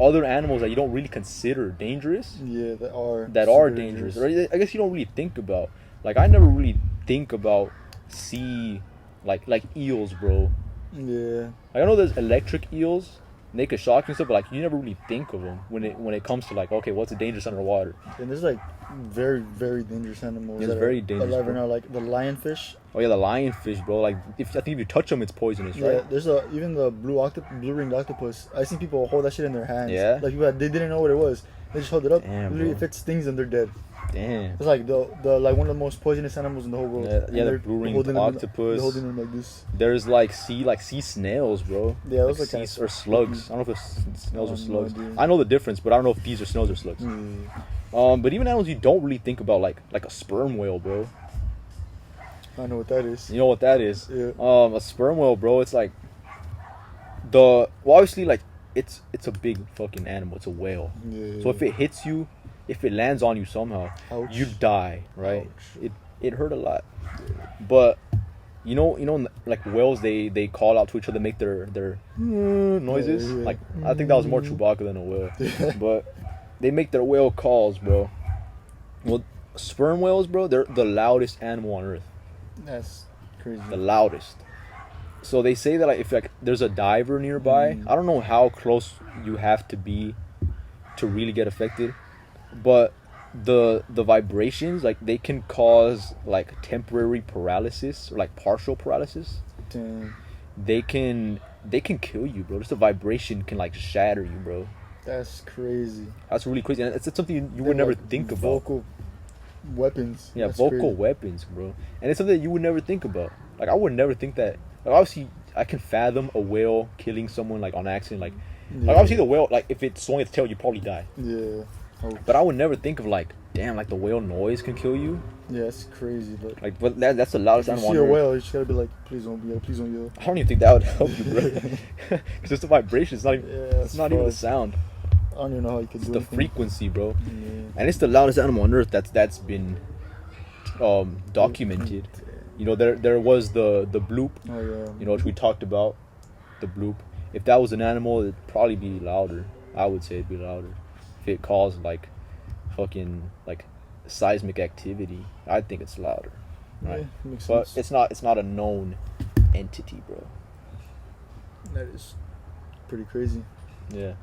other animals that you don't really consider dangerous. Yeah, that are dangerous. Or I guess you don't really think about. Like, I never really think about sea, like eels, bro. Yeah. Like, I know there's electric eels. And they could shock you and stuff, but like you never really think of them when it comes to like, okay, what's a dangerous underwater? And there's like very, very dangerous animals. It's very dangerous. Alive right now, like the lionfish. Oh yeah, the lionfish, bro. Like I think if you touch them, it's poisonous, right? Yeah, there's even the blue ringed octopus. I seen people hold that shit in their hands. Yeah. Like they didn't know what it was. They just hold it up. Damn, literally, bro. if it stings them, they're dead. Damn. It's like the like one of the most poisonous animals in the whole world. Yeah, the blue ringed octopus. They're holding them like this. There's like sea snails, bro. Yeah, those like are sea or slugs. I don't know if it's snails or slugs. No, I know the difference, but I don't know if these are snails or slugs. But even animals you don't really think about, like a sperm whale, bro. I know what that is. You know what that is? Yeah. A sperm whale, bro. It's like obviously, like it's a big fucking animal. It's a whale. Yeah. So if it hits you, if it lands on you somehow, Ouch. you die, right? Ouch. It hurt a lot. But you know, like whales, they call out to each other, make their noises. Yeah. Like I think that was more Chewbacca than a whale. But they make their whale calls, bro. Well, sperm whales, bro, they're the loudest animal on Earth. That's crazy. The loudest. So they say that like if like there's a diver nearby, I don't know how close you have to be to really get affected, but the vibrations, like they can cause like temporary paralysis or like partial paralysis. Damn. They can kill you, bro. Just the vibration can like shatter you, bro. That's crazy. That's really crazy, and it's something you would never think about. Vocal weapons. Yeah, That's vocal crazy. weapons, bro. And it's something that you would never think about. Like I would never think that. Like obviously, I can fathom a whale killing someone like on accident. Like obviously the whale, like if it's swung its tail, you probably die. Yeah. Oh. But I would never think of like, damn, like the whale noise can kill you. Yeah, it's crazy. But that's the loudest if you animal see on a Earth. whale, you just gotta be like, please don't yell, please don't yell. I don't even think that would help you, bro. Because it's the vibration. It's not even. Yeah, it's not even the sound. I don't even know how you can It's do the anything. frequency, bro. Yeah. And it's the loudest animal on Earth that's been documented. You know, there was the bloop. Oh yeah. You know, which we talked about, the bloop. If that was an animal, it'd probably be louder. I would say it'd be louder. If it caused like fucking like seismic activity, I think it's louder. Right? Yeah, makes But sense. it's not a known entity, bro. That is pretty crazy. Yeah.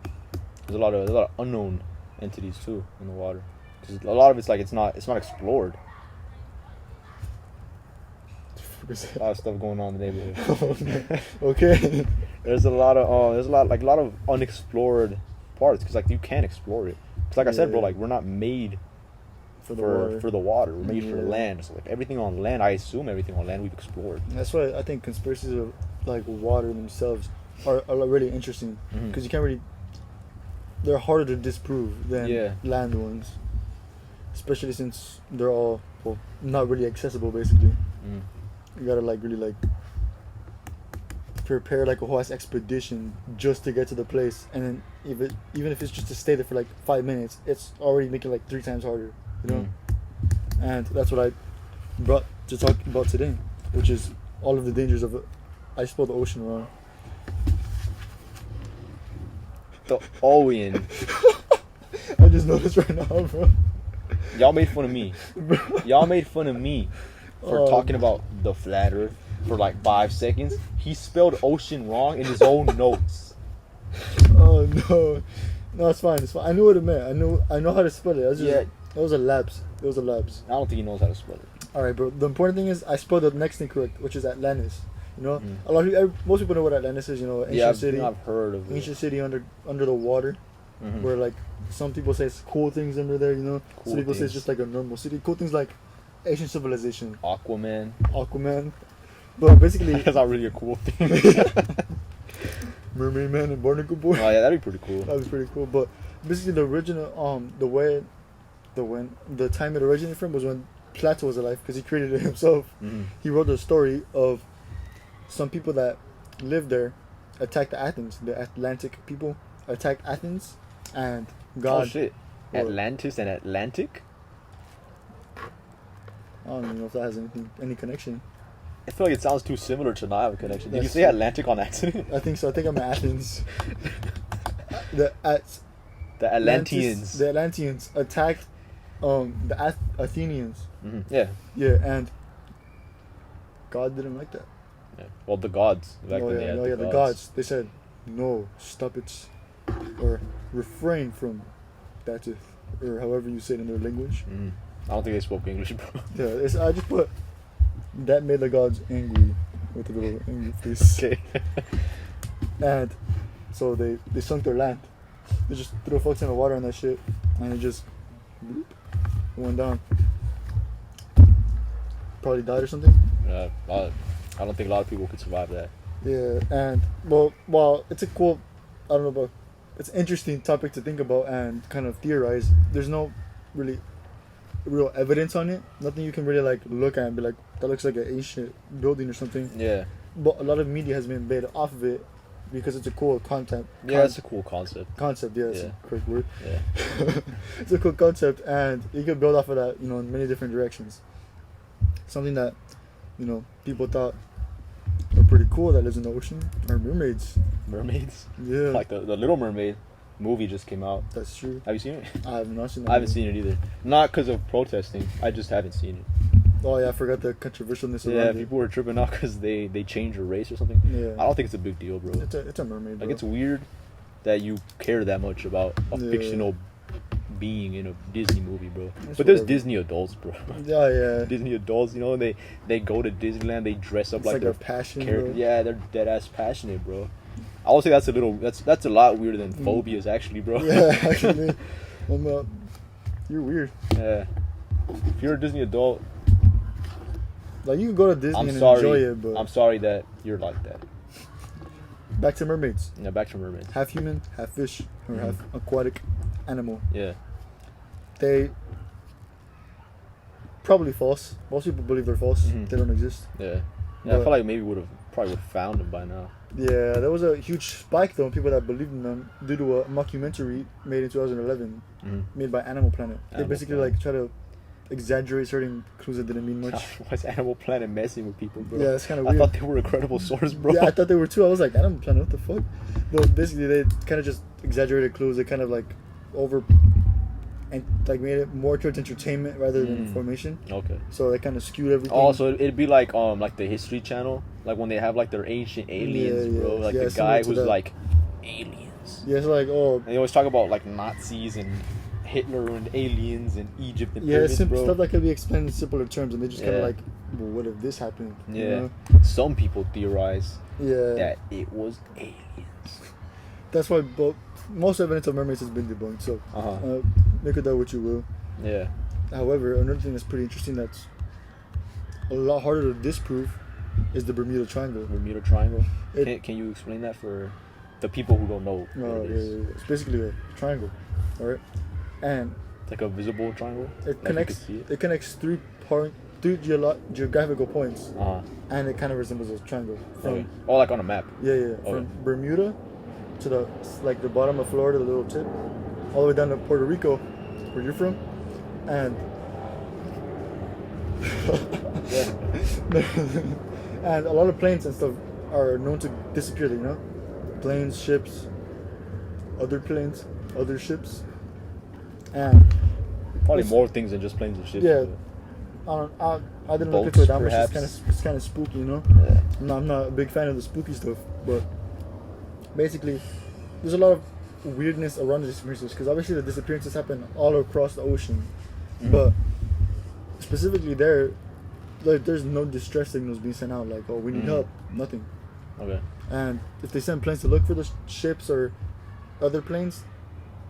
There's a lot of unknown entities too in the water. Cuz a lot of it's like it's not explored. A lot of stuff going on in the neighborhood. Okay. There's a lot of unexplored parts cuz like you can't explore it. Cuz like I said, bro, like we're not made for the water. We're made for the land. So like everything on land, I assume everything on land we've explored. And that's why I think conspiracies of like water themselves are really interesting because you can't really. They're harder to disprove than land ones, especially since they're all not really accessible. Basically, you gotta like really like prepare like a whole ass expedition just to get to the place, and then even if it's just to stay there for like 5 minutes, it's already making like 3 times harder. You know, and that's what I brought to talk about today, which is all of the dangers of I spelled the ocean wrong. The Owen. I just noticed right now, bro. Y'all made fun of me. Y'all made fun of me for talking about the flat earth for like 5 seconds. He spelled ocean wrong in his own notes. Oh no, it's fine. It's fine. I knew what it meant. I know how to spell it. It was a lapse. It was a lapse. I don't think he knows how to spell it. All right, bro. The important thing is I spelled the next thing correct, which is Atlantis. You know, a lot of most people know what Atlantis is. You know, ancient city. I've heard of it. Ancient city under the water, where like some people say it's cool things under there. You know, some people say it's just like a normal city. Cool things like Asian civilization. Aquaman. But basically, That's not really a cool thing. Mermaid Man and Barnacle Boy. Oh yeah, that'd be pretty cool. That was pretty cool. But basically, the original the time it originated from was when Plato was alive, because he created it himself. Mm-hmm. He wrote a story of some people that lived there attacked Athens. The Atlantic people attacked Athens, and God. Oh shit! Atlantis and Atlantic. I don't even know if that has any connection. I feel like it sounds too similar to not have a connection. Did you That's say true. Atlantic on accident? I think so. I think I'm Athens. The Atlanteans. The Atlanteans attacked the Athenians. Mm-hmm. Yeah. Yeah, and God didn't like that. Yeah. Well, the gods. Back then they had The gods. They said, no, stop it, or refrain from that, or however you say it in their language. Mm-hmm. I don't think they spoke English, bro. Yeah, I just put that made the gods angry with a little angry face. Okay. And so they sunk their land. They just threw folks in the water and that shit, and it just bloop, went down. Probably died or something. I don't think a lot of people could survive that. Yeah, and well, it's a cool, I don't know about, it's an interesting topic to think about and kind of theorize. There's no really real evidence on it. Nothing you can really like look at and be like, that looks like an ancient building or something. Yeah. But a lot of media has been made off of it because it's a cool concept. Yeah, it's a cool concept. Concept, yeah, that's Yeah. a correct word. Yeah. It's a cool concept, and you can build off of that, in many different directions. Something that, people thought are pretty cool that lives in the ocean are mermaids. Mermaids? Yeah. Like the Little Mermaid movie just came out. That's true. Have you seen it? I have not seen that. I haven't seen it either. Not because of protesting. I just haven't seen it. Oh yeah, I forgot the controversialness Yeah, around people were tripping out because they changed her race or something. Yeah. I don't think it's a big deal, bro. It's a mermaid, bro. Like, it's weird that you care that much about a Yeah. fictional being in a Disney movie, bro. That's But there's whatever. Disney adults, bro. Yeah. Disney adults, they go to Disneyland, they dress up It's like like their a passion, character. bro. Yeah, they're dead ass passionate, bro. I would say that's a lot weirder than Phobias, actually, bro. Yeah, actually. You're weird. Yeah. If you're a Disney adult, Like, you can go to Disney I'm and sorry. enjoy it, but I'm sorry that you're like that. back to mermaids. Yeah, back to mermaids. Half human, half fish, or half aquatic animal. Yeah. They probably false. Most people believe they're false. Mhm. They don't exist. Yeah. Yeah, I But- feel like maybe probably would have found them by now. Yeah, there was a huge spike though in people that believed in them due to a mockumentary made in 2011, Mm-hmm. made by Animal Planet. They Animal basically Planet. like try to exaggerate certain clues that didn't mean much. Why's Animal Planet messing with people, bro? Yeah, it's kind of I weird. thought they were a credible source, bro. Yeah, I thought they were too. I was like, Animal Planet, what the fuck? But basically, they kind of just exaggerated clues. They kind of like and like made it more towards entertainment rather than information. Okay. So they kind of skewed everything. Oh, so it'd be like the History Channel, like when they have like their ancient aliens, Yeah, bro. yeah. Like Yeah, the similar guy to who's that. like aliens. Yeah, it's like, oh, And they always talk about like Nazis and Hitler and aliens and Egypt and yeah, pyramids, simple bro. stuff that can be explained in simpler terms, and they just kind of Yeah. like, well, what if this happened? You Yeah. know? Some people theorize Yeah. that it was aliens. That's why most evidence of mermaids has been debunked. So Uh-huh. make of that what you will. Yeah. However, another thing that's pretty interesting that's a lot harder to disprove is the Bermuda Triangle. Bermuda Triangle. It- Can you explain that for the people who don't know what it is? Yeah. It's basically a triangle, all right, and It's like a visible triangle. it Like you connects. can see it. It connects three geographical points, Uh-huh. and it kind of resembles a triangle. From Okay. Oh, like on a map. yeah, from Bermuda to the bottom of Florida, the little tip, all the way down to Puerto Rico, where you're from, and and a lot of planes and stuff are known to disappear. Planes, ships, other planes, other ships, and Probably It's- more things than just planes and ships. Yeah. but- I didn't look Boats, into it that much. perhaps. It's kind of spooky, Yeah. I'm not a big fan of the spooky stuff, but basically, there's a lot of weirdness around the disappearances because obviously the disappearances happen all across the ocean, but specifically there, like there's no distress signals being sent out. Like, oh, we need help. Nothing. Okay. And if they send planes to look for the ships or other planes,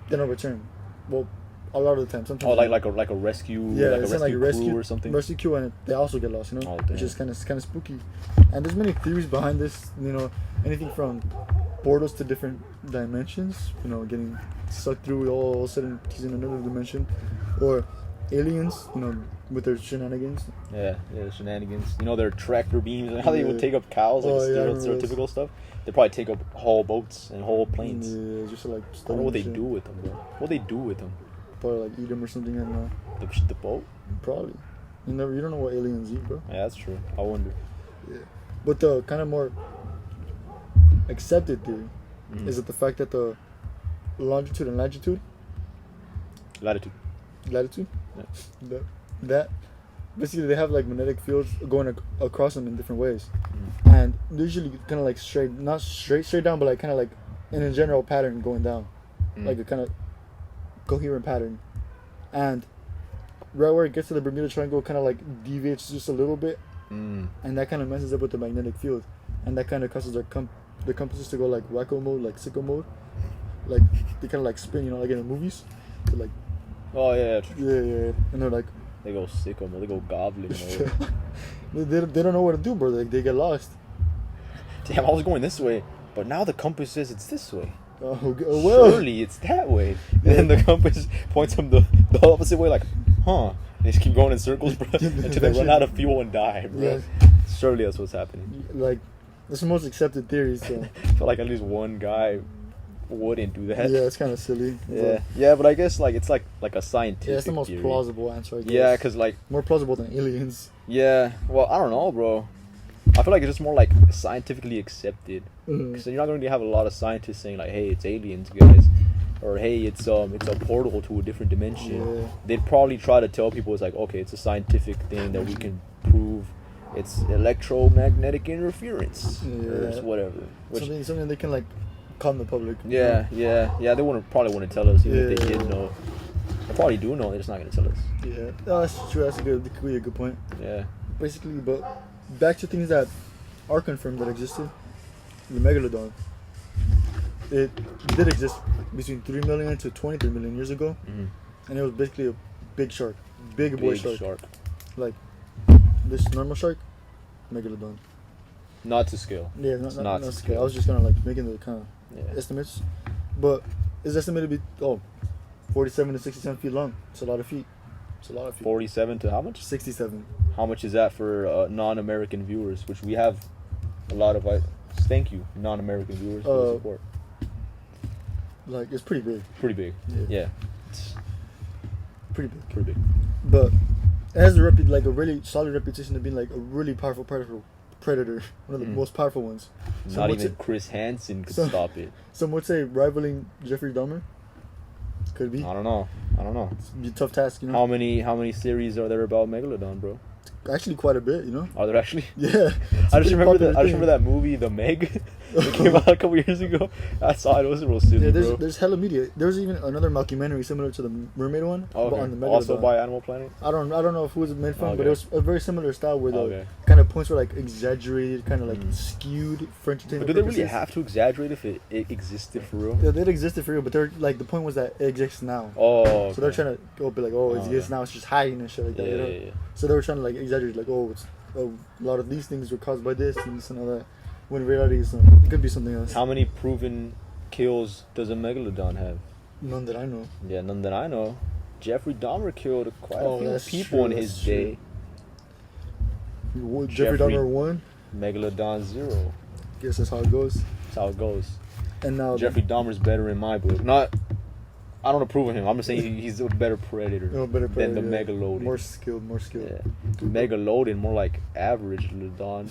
they don't return. Well, A lot of the time. Sometimes. Oh, like a rescue. Yeah, like a it's rescue like crew or something. Rescue crew, and they also get lost. You know, Oh, which is kind of spooky. And there's many theories behind this. You know, anything from portals to different dimensions. You know, getting sucked through, all of a sudden he's in another dimension, or aliens. You know, with their shenanigans. Yeah, the shenanigans. You know, their tractor beams and how they would take up cows, like stereotypical stuff. They probably take up whole boats and whole planes. Yeah, just like. I don't know what they do with them, bro. What they do with them? Probably like eat them or something. I don't know. The boat? Probably. You don't know what aliens eat, bro. Yeah, that's true. I wonder. Yeah. But the kind of more accepted theory is that the fact that the longitude and latitude. Latitude. Yeah. That basically they have like magnetic fields going across them in different ways, and they're usually kind of like not straight down, but like kind of like in a general pattern going down, like a kind of coherent pattern, and right where it gets to the Bermuda Triangle, kind of like deviates just a little bit, and that kind of messes up with the magnetic field, and that kind of causes the compasses to go like wacko mode, like sicko mode, like they kind of like spin, you know, like in the movies, so like. Oh yeah. Yeah, and they're like. They go sicko mode. They go goblin mode. they don't know what to do, bro. Like they get lost. Damn, I was going this way, but now the compass says it's this way. Oh well. Surely it's that way. And then the compass points them the opposite way, like, huh? They just keep going in circles, bro, until they run out of fuel and die, bro. Yeah. Surely that's what's happening. Like, that's the most accepted theory. So. I feel like at least one guy wouldn't do that. Yeah, it's kind of silly. Yeah, but I guess like it's like a scientific. Yeah, it's the most theory. plausible answer. I guess. Yeah, cause like more plausible than aliens. Yeah, well, I don't know, bro. I feel like it's just more like scientifically accepted. Because you're not going to have a lot of scientists saying like, "Hey, it's aliens, guys," or "Hey, it's a portal to a different dimension." Yeah. They'd probably try to tell people it's like, okay, it's a scientific thing that we can prove. It's electromagnetic interference or whatever. Which, something they can like calm the public. Yeah. They probably wouldn't tell us even if they did know. They probably do know. They're just not going to tell us. Yeah, no, that's true. That could be a good point. Yeah. Basically, but back to things that are confirmed that existed. The megalodon. It did exist between 3 million to 23 million years ago, and it was basically a big shark, big boy shark. Like this normal shark, megalodon. Not to scale. Yeah, not to scale. I was just kind of like making the kind of estimates, but it's estimated to be 47 to 67 feet long. It's a lot of feet. 47 to how much? 67. How much is that for non-American viewers? Which we have a lot of. Thank you, non-American viewers, for the support. Like it's pretty big. Pretty big. Yeah. Pretty big. Pretty big. But it has a really solid reputation of being like a really powerful predator. One of the most powerful ones. Not even Chris Hansen could stop it. Some would say rivaling Jeffrey Dahmer. Could be. I don't know. It's a tough task, you know. How many series are there about Megalodon, bro? Actually, quite a bit, you know. Are there actually? Yeah. I just remember that movie, The Meg. It came out a couple years ago. I saw it. It was real silly, bro. There's hella media. There's even another mockumentary similar to the mermaid one. Oh, okay. On the Megalodon. Also by Animal Planet. I don't know who it was made from, but it was a very similar style where the kind of points were like exaggerated, kind of like skewed for entertainment. But do they really have to exaggerate if it existed for real? Yeah, it existed for real, but they're like the point was that it exists now. Oh. Okay. So they're trying to be like, it exists now. It's just hiding and shit like that. Yeah. So they were trying to like exaggerate, like, it's a lot of these things were caused by this and this and all that. When in reality, it could be something else. How many proven kills does a megalodon have? None that I know. Yeah, none that I know. Jeffrey Dahmer killed quite a few people in his day. Jeffrey Dahmer 1. Megalodon 0. Guess that's how it goes. That's how it goes. And now Jeffrey Dahmer's better in my book. I don't approve of him. I'm just saying he's a better predator, than the Megalodon. More skilled. Yeah. Megalodon, more like average Lodon.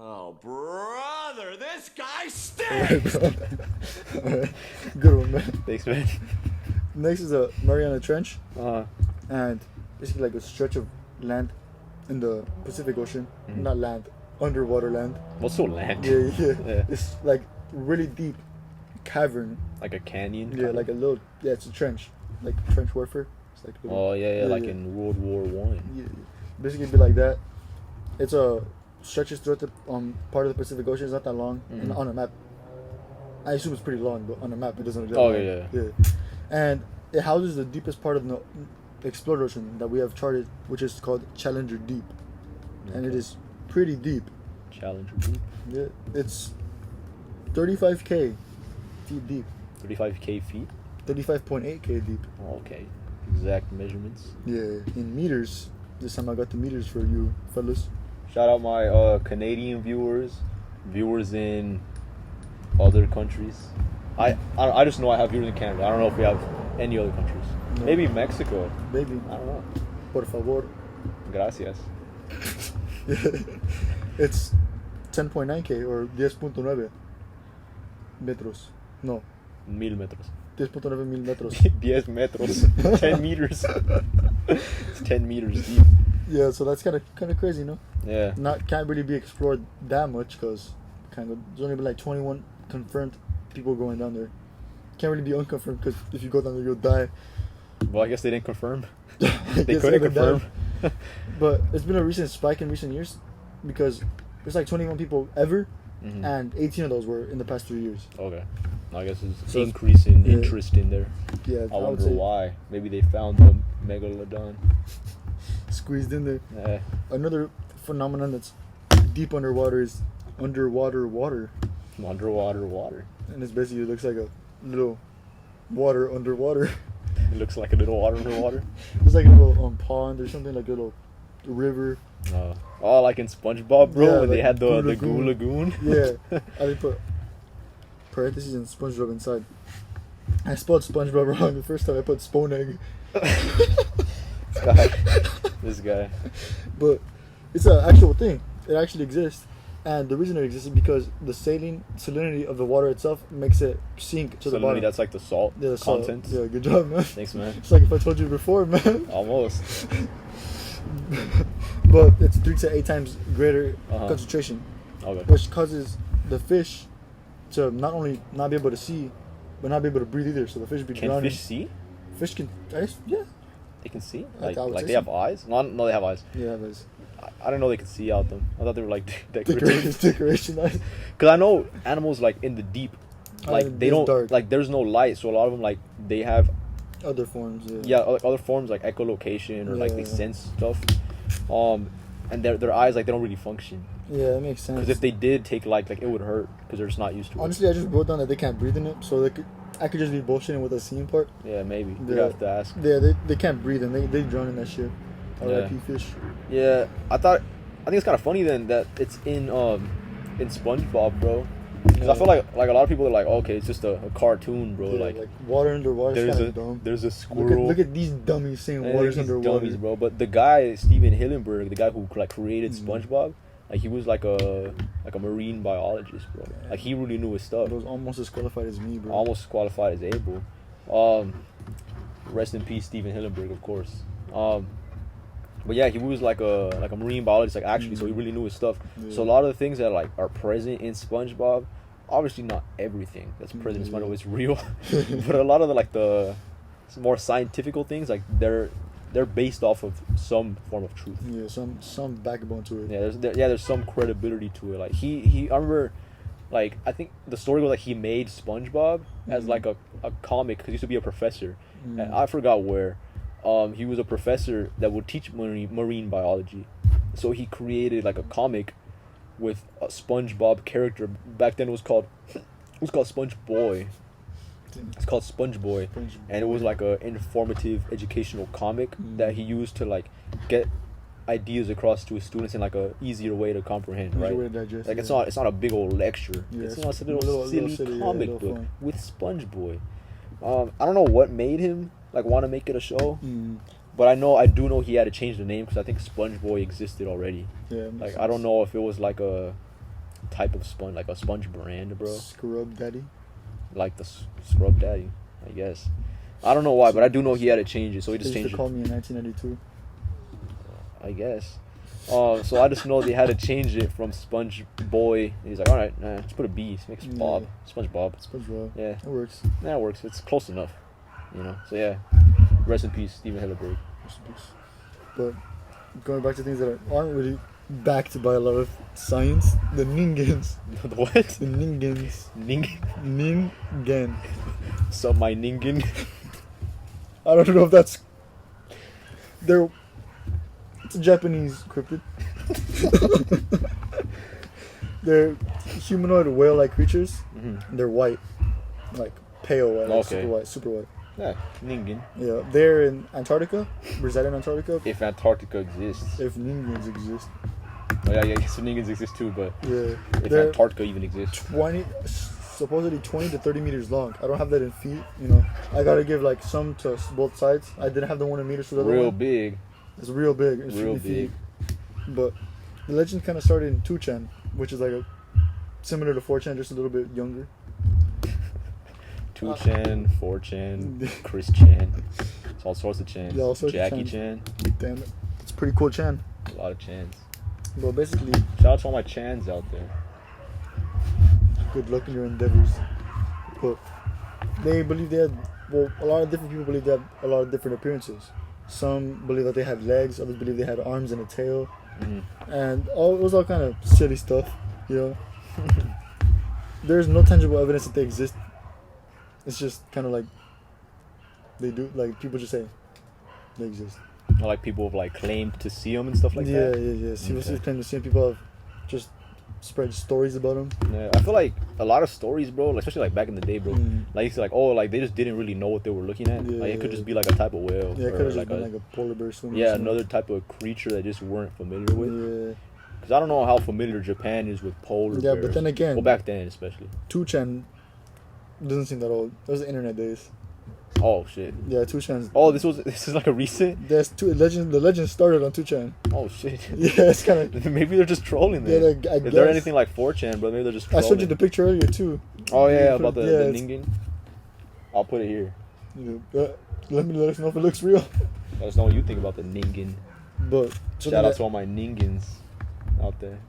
Oh, brother, this guy stinks! Alright. Good one, man. Thanks, man. Next is a Mariana Trench. Uh-huh. And basically like a stretch of land in the Pacific Ocean. Not land, underwater land. What's so land? Yeah. It's like really deep cavern. Like a canyon? Yeah, like a little, it's a trench. Like trench warfare. It's like like in World War One. Yeah. Basically be like that. It's stretches throughout the part of the Pacific Ocean. It's not that long. And on a map, I assume it's pretty long, but on a map it doesn't look that long. Yeah. And it houses the deepest part of the explored ocean that we have charted, which is called Challenger Deep, and it is pretty deep. Challenger Deep. Yeah, it's 35k feet deep. 35k feet. 35.8k deep. Oh, okay. Exact measurements. Yeah, in meters. This time I got the meters for you fellas. Shout out my Canadian viewers in other countries. I just know I have viewers in Canada. I don't know if we have any other countries. No. Maybe Mexico. Maybe. I don't know. Por favor. Gracias. It's 10.9k or 10.9 metros. No, 1000 metros. 10.9 mil metros. 10 metros. 10 meters. It's 10 meters deep. Yeah, so that's kind of crazy, no? Yeah. Can't really be explored that much because there's only been like 21 confirmed people going down there. Can't really be unconfirmed because if you go down there you'll die. Well, I guess they didn't confirm. I They guess couldn't haven't confirm. died. But it's been a recent spike in recent years because there's like 21 people ever, Mhm. and 18 of those were in the past 3 years. Okay. I guess it's So it's- increase in yeah. interest in there. Yeah, I would wonder say why. Maybe they found the megalodon. squeezed in there. Eh, Another phenomenon that's deep underwater is underwater water, underwater water. and it's basically looks like a little water underwater. It looks like a little water underwater. It's like a little pond or something, like a little river. Oh, like in SpongeBob, bro, Yeah, when they like had the Goo Goo Lagoon. Yeah, I did put parentheses and SpongeBob inside. I spelled SpongeBob wrong the first time. I put Spone This guy. But it's an actual thing. It actually exists, and the reason it exists is because the salinity of the water itself makes it sink to the So bottom. that's like the salt Yeah, the salt. content. Yeah, good job, man. Thanks, man. It's like if I told you before, man. Almost. But it's 3 to 8 times greater Uh-huh. concentration, Okay. which causes the fish to not only not be able to see, but not be able to breathe either. So the fish be Can drowning. fish see? Fish can, I guess, yeah. They can see? Like, I would Like say they so. have eyes? No, they have eyes. Yeah, but I didn't know they could see out them. I thought they were like decoration, decorative. decoration. Because I know animals like in the deep, like they it's don't dark. like there's no light, so a lot of them like they have Other forms, yeah. yeah other forms like echolocation or like they Yeah. sense stuff, and their eyes like they don't really function. Yeah, that makes sense. Because if they did take like it would hurt because they're just not used to it. Honestly, I just wrote down that they can't breathe in it, so I could just be bullshitting with the seeing part. Yeah, maybe we Yeah. have to ask. Yeah, they can't breathe and they drown in that shit. R.I.P. fish. Yeah, I think it's kind of funny then that it's in SpongeBob, bro. 'Cause I feel like a lot of people are like, okay, it's just a cartoon, bro. Yeah, like water underwater is there's kind a of dumb. there's a squirrel. Look at these dummies saying And water's these underwater. dummies, bro. But the guy Steven Hillenburg, the guy who like created Mhm. SpongeBob, like he was like a marine biologist, bro. Like he really knew his stuff. He was almost as qualified as me, bro. Almost qualified as Abel. Rest in peace, Steven Hillenburg, of course. But yeah, he was like a marine biologist, like actually, so he really knew his stuff. Yeah. So a lot of the things that like are present in SpongeBob, obviously not everything that's present in Yeah. SpongeBob is real, but a lot of the more scientifical things, like they're based off of some form of truth. Yeah, some backbone to it. Yeah, there's some credibility to it. Like he I remember, like I think the story was like he made SpongeBob as like a comic because he used to be a professor, and I forgot where. He was a professor that would teach marine biology, so he created like a comic with a SpongeBob character. Back then it was called Sponge Boy. It's called Sponge Boy, and it was like a informative educational comic that he used to like get ideas across to his students in like a easier way to comprehend, Easier right? way to digest, Like it's yeah. not a big old lecture. Yeah, it's it's a little silly comic little book fun. with Sponge Boy. I don't know what made him like want to make it a show, but I do know he had to change the name because I think Sponge Boy existed already. Yeah, Like I don't know if it was like a type of sponge, like a sponge brand, bro. Scrub Daddy. Like the Scrub Daddy, I guess. I don't know why, but I do know he had to change it, so he They just used changed to call it. me in 1992. I guess. So I just know they had to change it from Sponge Boy. He's like, all right, nah, just put a B. Make it Bob. Sponge Bob. SpongeBob. Yeah. That works. That works. It's close enough, you know. So yeah, rest in peace, Steven Hillenburg. But going back to things that aren't really backed by a lot of science, the Ningans. The what? The Ningans. Ning. Ningen. So my Ningen. I don't know if that's. It's a Japanese cryptid. They're humanoid whale-like creatures. Mm-hmm. They're white, like pale white, like super white. Yeah, Ningen. Yeah, they're in Antarctica. Reside in Antarctica. If Antarctica exists. If Ningans exist. Oh yeah, so Ningens exist too, but yeah, if Antarctica even exists. Supposedly 20 to 30 meters long. I don't have that in feet, you know. I gotta give like some to both sides. I didn't have the 1 in meters for the other one. Real big. It's real big. It's real really big. But the legend kind of started in 2chan, which is like similar to 4chan, just a little bit younger. 2chan, 4chan, Chris Chan. It's all sorts of chans. Yeah, all sorts Jackie of Chan. Damn it. It's a pretty cool chan. A lot of chans. Well, basically, shout out to all my chans out there. Good luck in your endeavors. But they believe they had, well, a lot of different people believe they have a lot of different appearances. Some believe that they had legs, others believe they had arms and a tail. Mm-hmm. And it was all kind of silly stuff, you know. There's no tangible evidence that they exist. It's just kind of like they do, like people just say they exist. Or like people have like claimed to see them and stuff like that. Yeah. People claim to see them. People have just spread stories about them. Yeah, I feel like a lot of stories, bro, especially like back in the day, bro. Like it's like, oh, like they just didn't really know what they were looking at. Yeah, like it could just be like a type of whale. Yeah, it could have like just been like a polar bear swimming. Yeah, another type of creature that just weren't familiar with. Yeah. Because I don't know how familiar Japan is with polar bears. Yeah, but then again, well, back then especially. 2chan doesn't seem that old. It was the internet days. Oh shit. Yeah, 2chan. Oh, this is like a recent. There's the legend started on 2chan. Oh shit. Yeah, it's kind of. Maybe they're just trolling there. Yeah, Is there anything like 4chan, bro? Maybe they're just trolling. I showed you the picture earlier too. Oh yeah, about the Ningen. I'll put it here. Let us know if it looks real. Let us know what you think about the Ningen. But shout out to all my Ningens out there.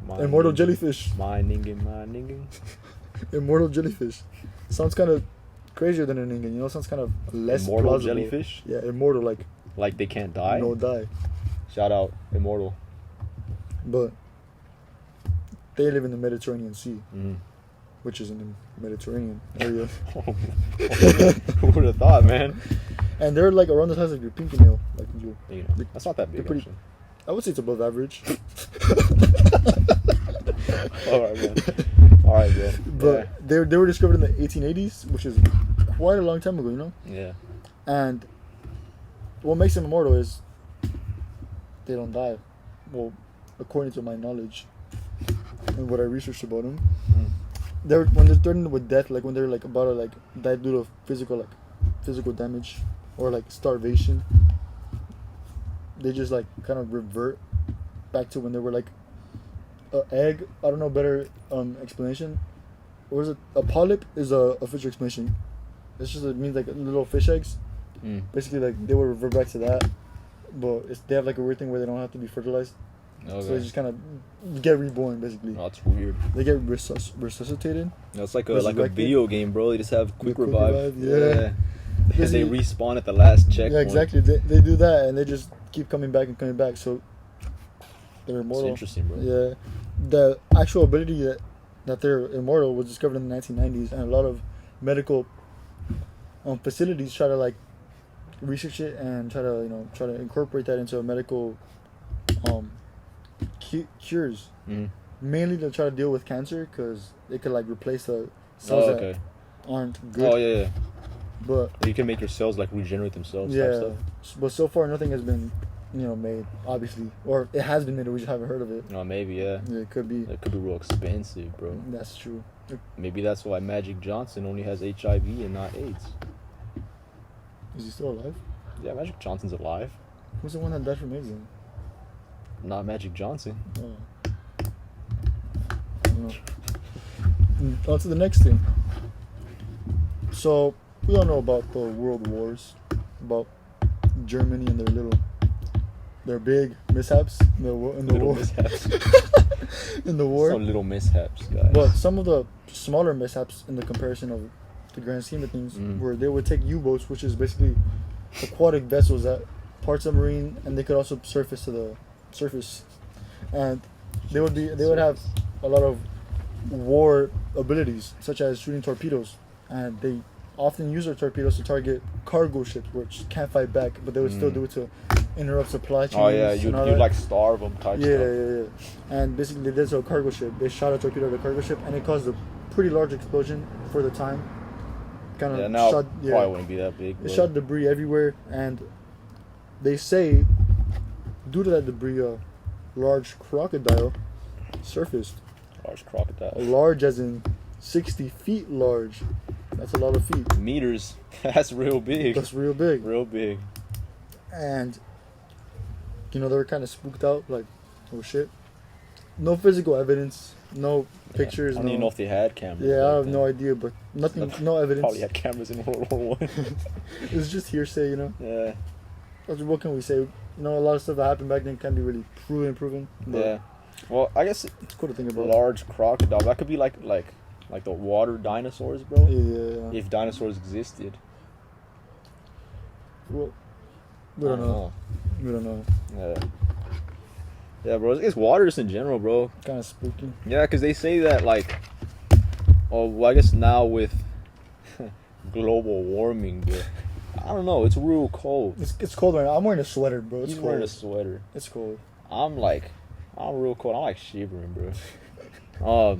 Immortal jellyfish. My Ningen. Immortal jellyfish. Sounds kind of crazier than a Ningen, you know? Sounds kind of less immortal plausible. Jellyfish? Yeah, immortal, like they can't die? No die. Shout out, immortal. But they live in the Mediterranean Sea, which is in the Mediterranean area. Who would have thought, man? And they're like around the size of your pinky nail. Like you know, that's not that big, pretty, I would say it's above average. Alright, bro. But they were discovered in the 1880s, which is quite a long time ago, you know? Yeah. And what makes them immortal is they don't die. Well, according to my knowledge and what I researched about them, when they're threatened with death, like when they're like about to like die due to physical damage or like starvation, they just like kind of revert back to when they were like an egg. I don't know better explanation. Or is it a polyp? Is a official explanation. It's just, it means like little fish eggs. Basically, like they will revert back to that, but they have like a weird thing where they don't have to be fertilized. Okay. So they just kind of get reborn, basically. Oh, that's weird. They get resuscitated. It's like a video game, bro. They just have quick revive. Yeah. And they respawn at the last checkpoint. Yeah, exactly. They do that, and they just keep coming back and coming back. So they're immortal. It's interesting, bro. Yeah. The actual ability that they're immortal was discovered in the 1990s, and a lot of medical facilities try to like research it and try to incorporate that into a medical cures. Mainly to try to deal with cancer, because they could like replace the cells that aren't good. Oh yeah. But you can make your cells like regenerate themselves. Yeah. But so far nothing has been made, obviously, or it has been made, we just haven't heard of it. Oh, maybe, yeah. Yeah, it could be. It could be real expensive, bro. That's true. Maybe that's why Magic Johnson only has HIV and not AIDS. Is he still alive? Yeah, Magic Johnson's alive. Who's the one that died from AIDS then? Not Magic Johnson. Oh. I don't know. On to the next thing. So, we all know about the world wars, about Germany and their big mishaps in the war. Mishaps. In the war. Some little mishaps, guys. But some of the smaller mishaps in the comparison of the grand scheme of things, where they would take U-boats, which is basically aquatic vessels that part submarine, and they could also surface to the surface, and they would have a lot of war abilities, such as shooting torpedoes, and they often use their torpedoes to target cargo ships, which can't fight back, but they would still do it to interrupt supply chains. Oh yeah, you'd like starve them type stuff. Yeah. And basically they did to a cargo ship. They shot a torpedo at the cargo ship, and it caused a pretty large explosion for the time. Kind of now shot. probably wouldn't be that big. It shot debris everywhere, and they say due to that debris, a large crocodile surfaced. Large crocodile. Large as in 60 feet large. That's a lot of feet. Meters. That's real big. That's real big. Real big. And, they were kind of spooked out, like, oh shit. No physical evidence, no pictures. I don't even know if they had cameras. Yeah, I have no idea, but nothing, no evidence. Probably had cameras in World War One. It's just hearsay, Yeah. What can we say? A lot of stuff that happened back then can't be really proven. Yeah. Well, I guess it's cool to think about. Large crocodile. That could be like the water dinosaurs, bro. Yeah. If dinosaurs existed. Well, we don't know. We don't know. Yeah. Yeah, bro. It's water just in general, bro. Kind of spooky. Yeah, because they say that, like, I guess now with global warming, bro. I don't know. It's real cold. It's cold right now. I'm wearing a sweater, bro. He's wearing a sweater. It's cold. I'm real cold. I'm like shivering, bro.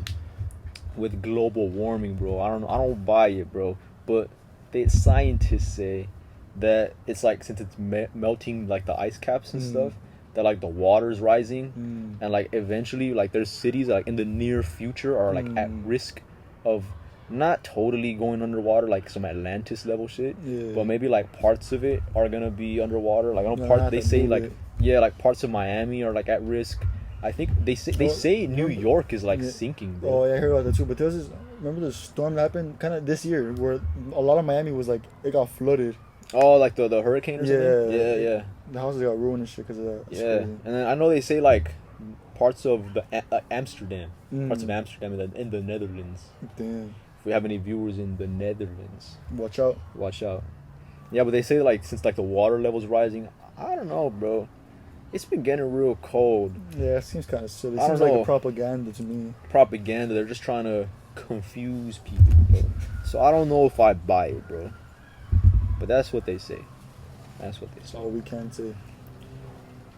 With global warming, bro. I don't buy it, bro. But scientists say that it's like, since it's melting like the ice caps and stuff, that like the water's rising, and like eventually like there's cities that, like in the near future are like at risk of not totally going underwater, like some Atlantis level shit, but maybe like parts of it are gonna be underwater. Like I know they say like like parts of Miami are like at risk. I think they say New York is like sinking, bro. Oh yeah, I heard about that too. But remember the storm that happened kind of this year where a lot of Miami was like, it got flooded. Oh, like the hurricane or something? Yeah. The houses got ruined and shit because of that. Yeah, and then I know they say like parts of the Amsterdam, parts of Amsterdam in the Netherlands. Damn. If we have any viewers in the Netherlands, watch out. Yeah, but they say like since like the water level's rising, I don't know, bro. It's been getting real cold. Yeah, it seems kind of silly. It seems like a propaganda to me. Propaganda. They're just trying to confuse people, bro. So I don't know if I buy it, bro. But that's what they say. That's all we can say.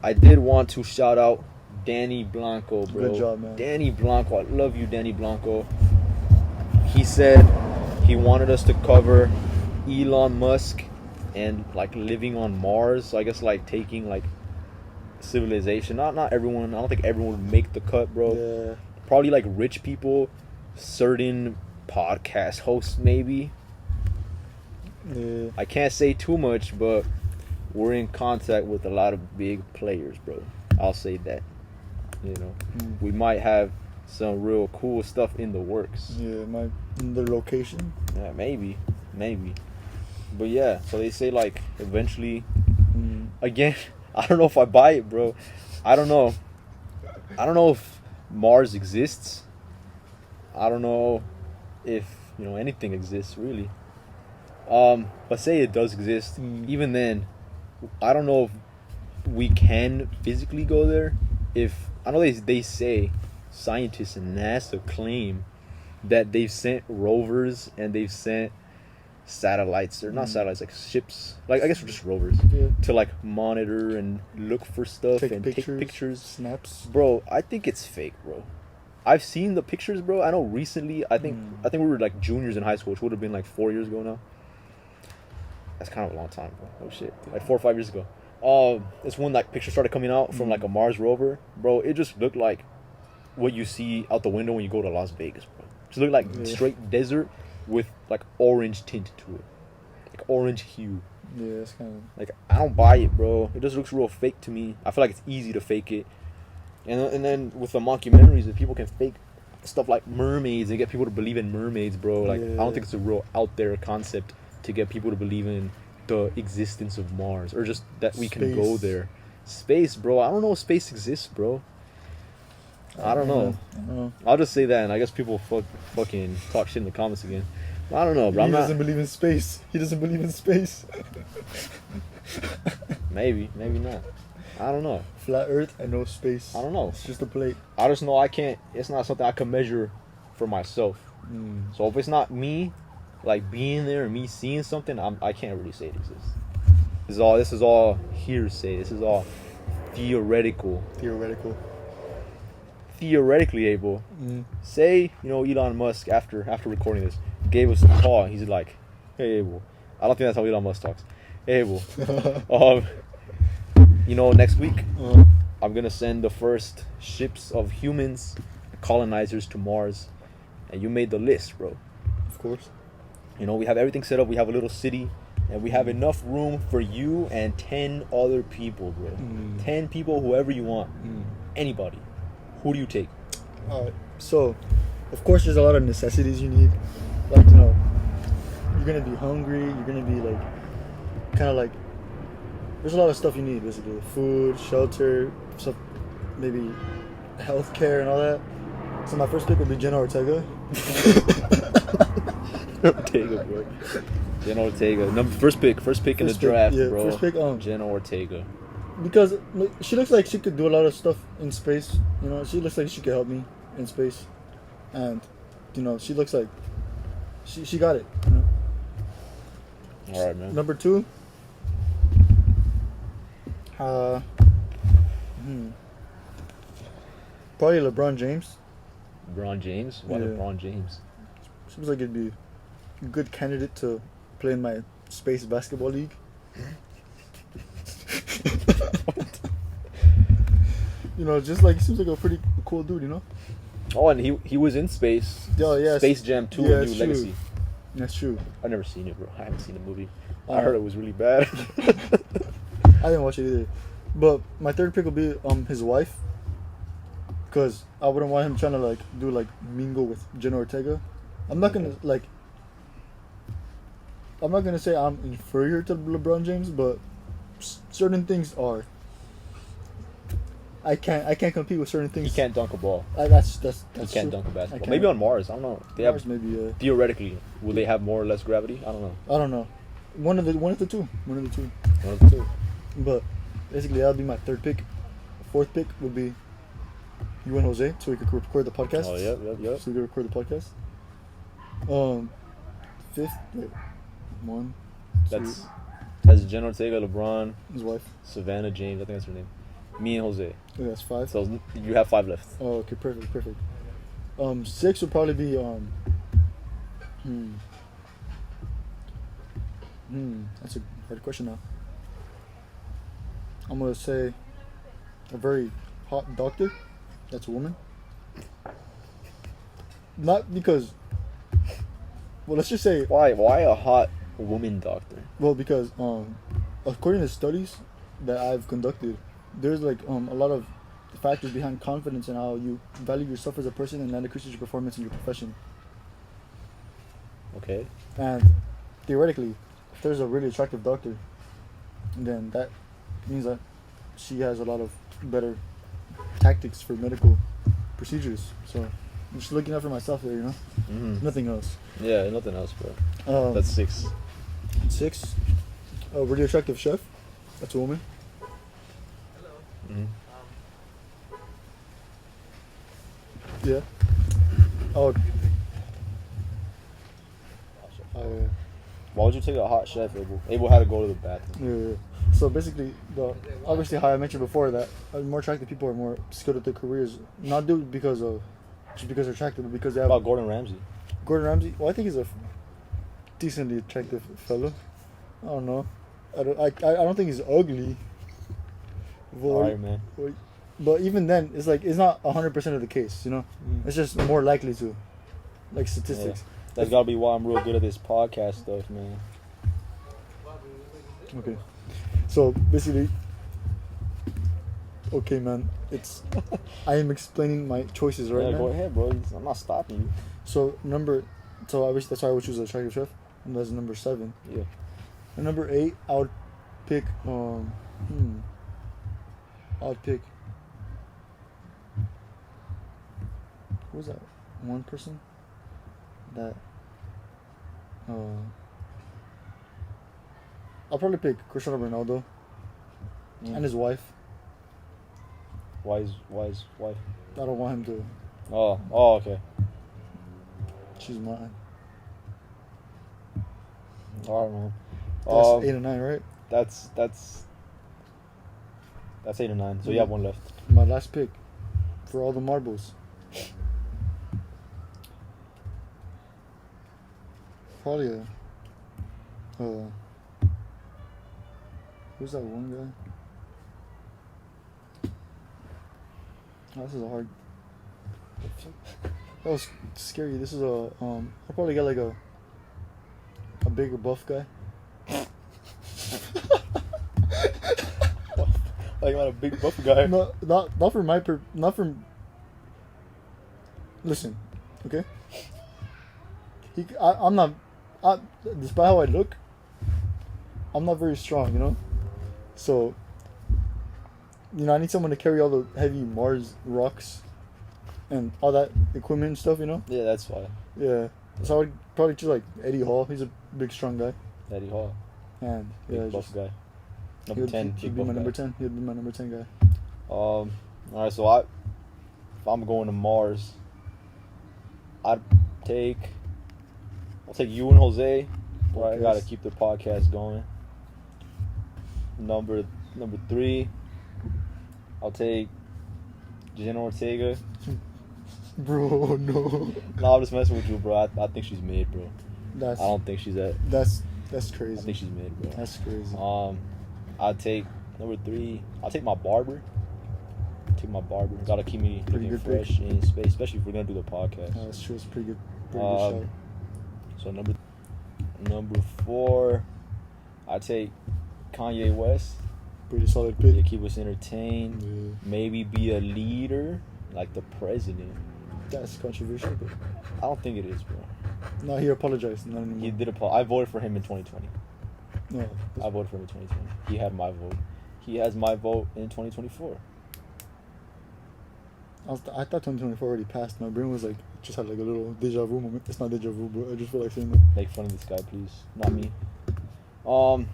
I did want to shout out Danny Blanco, bro. Good job, man. Danny Blanco. I love you, Danny Blanco. He said he wanted us to cover Elon Musk and like living on Mars. So I guess like taking like civilization. Not everyone. I don't think everyone would make the cut, bro. Yeah. Probably like rich people, certain podcast hosts maybe. Yeah. I can't say too much, but we're in contact with a lot of big players, bro. I'll say that. We might have some real cool stuff in the works. Yeah, the location. Yeah, maybe. But yeah, so they say like eventually. Again, I don't know if I buy it, bro. I don't know if Mars exists. I don't know if anything exists really. But say it does exist. Even then, I don't know if we can physically go there. I know they say scientists and NASA claim that they've sent rovers and they've sent satellites, or not satellites, like ships, like I guess just rovers, to like monitor and look for stuff and take pictures, snaps. Bro, I think it's fake, bro. I've seen the pictures, bro. I know recently, I think we were like juniors in high school, which would have been like 4 years ago now. That's kind of a long time, bro. Oh shit, like 4 or 5 years ago. It's when like pictures started coming out from like a Mars rover, bro. It just looked like what you see out the window when you go to Las Vegas, bro. It just looked like straight desert with like orange tint to it, like orange hue. Yeah, it's kind of like, I don't buy it, bro. It just looks real fake to me. I feel like it's easy to fake it, and then with the mockumentaries, if people can fake stuff like mermaids and get people to believe in mermaids, bro. Like, I don't think it's a real out there concept to get people to believe in the existence of Mars, or just that we can go there. Space, bro. I don't know if space exists, bro. I don't know. I'll just say that, and I guess people fucking talk shit in the comments again. I don't know, bro. He doesn't believe in space. Maybe not. I don't know. Flat Earth and no space. I don't know. It's just a plate. I just know I can't. It's not something I can measure for myself. So if it's not me, like being there and me seeing something, I can't really say it exists. This is all hearsay. This is all theoretical. Theoretically, Abel. Say, Elon Musk after recording this gave us a call. He's like, "Hey, Abel." I don't think that's how Elon Musk talks. "Hey, Abel. Next week I'm gonna send the first ships of humans, colonizers to Mars, and you made the list, bro. Of course. We have everything set up. We have a little city, and we have enough room for you and 10 other people, bro. 10 people, whoever you want, anybody. Who do you take?" All right. So, of course, there's a lot of necessities you need. Like, you're gonna be hungry. You're gonna be like, kind of like. There's a lot of stuff you need, basically. Food, shelter, stuff, maybe healthcare and all that. So my first pick would be Jenna Ortega. Ortega, bro. Jenna Ortega. First pick in the draft, bro. First pick, Jenna Ortega. Because she looks like she could do a lot of stuff in space. She looks like she could help me in space, and she looks like she got it. All right, man. Number 2. Probably LeBron James. LeBron James? Why LeBron James? Seems like it'd be a good candidate to play in my space basketball league. Just like he seems like a pretty cool dude, Oh, and he was in space. Oh, yeah. Space Jam 2, Yeah, A New Legacy. That's true. I've never seen it, bro. I haven't seen the movie. I heard it was really bad. I didn't watch it either. But my third pick will be his wife. Because I wouldn't want him trying to do mingle with Jenna Ortega. I'm not gonna say I'm inferior to LeBron James, but certain things are. I can't compete with certain things. He can't dunk a ball. That's He can't dunk a basketball. can't. Maybe on Mars. I don't know. Mars, maybe. Theoretically, will they have more or less gravity? I don't know. I don't know. One of the two. One of the two. But basically, that'll be my third pick. Fourth pick would be you and Jose, so we could record the podcast. Oh, yep. So we could record the podcast. Fifth, wait, 1, 2. That's Jenna Ortega, LeBron, His wife. Savannah James. I think that's her name. Me and Jose. Oh, that's 5. So you have 5 left. Oh, okay, perfect. 6 would probably be that's a hard question now. I'm gonna say a very hot doctor. That's a woman. Not because. Well, let's just say. Why a hot woman doctor? Well, because according to studies that I've conducted, there's a lot of factors behind confidence and how you value yourself as a person, and that increases your performance in your profession. Okay. And theoretically, if there's a really attractive doctor, then that means that she has a lot of better tactics for medical procedures. So I'm just looking out for myself there, Nothing else. Yeah, nothing else, bro. That's 6. 6. A really attractive chef. That's a woman. Mm-hmm. Yeah. Oh. Why would you take a hot chef, Abel? Abel had to go to the bathroom. Yeah. So basically, obviously how I mentioned before that more attractive people are more skilled at their careers. Not because they're attractive, but because they have. How about Gordon Ramsay? Gordon Ramsay? Well, I think he's a decently attractive fellow. I don't know. I don't think he's ugly. Alright, man. But even then, it's not 100% of the case, It's just more likely to, statistics. Yeah. That's gotta be why I'm real good at this podcast stuff, man. Okay. So basically, okay, man. I am explaining my choices right now. Go ahead, bro. I'm not stopping you. So obviously that's why I would choose an attractive chef, and that's number 7. Yeah. And number 8, I would pick. I would pick. Who was that? One person. That. I'll probably pick Cristiano Ronaldo and his wife. Why his wife? I don't want him to. Oh, okay. She's mine. All right, man. That's 8 and 9, right? That's 8 and 9. So you have one left. My last pick for all the marbles. Probably who's that one guy? Oh, this is a hard. That was scary. This is I'll probably get like a bigger buff guy. Like not a big buff guy. No, not from not from. Listen, okay. I'm not. Despite how I look, I'm not very strong, you know. So, I need someone to carry all the heavy Mars rocks and all that equipment and stuff, you know. Yeah, that's why. Yeah. So I would probably choose like Eddie Hall. He's a big, strong guy. Eddie Hall. And Big buff guy. Number 10. He'd be my number 10. He'd be my number 10 guy. All right. So if I'm going to Mars, I'll take you and Jose. Right, I gotta keep the podcast going. Number 3, I'll take Jenna Ortega. Bro, no. Nah, I'm just messing with you, bro. I think she's mid, bro. I That's don't think she's at. crazy. I think she's mid, bro. That's crazy. I'll take number 3. I'll take my barber. Gotta keep me Pretty looking good fresh in space, especially if we're gonna do the podcast. That's true. It's pretty good. Pretty good shot. So number 4, I take Kanye West. Pretty solid To pick. keep us entertained. Yeah. Maybe be a leader like the president. That's controversial, but I don't think it is, bro. no, he apologized. Not anymore. He did I voted for him in 2020. No, I voted for him in 2020. He had my vote. He has my vote in 2024. I thought 2024 already passed. My brain was like, just had like a little deja vu moment. It's not deja vu, but I just feel like saying that. Make fun of this guy, please. Not me. So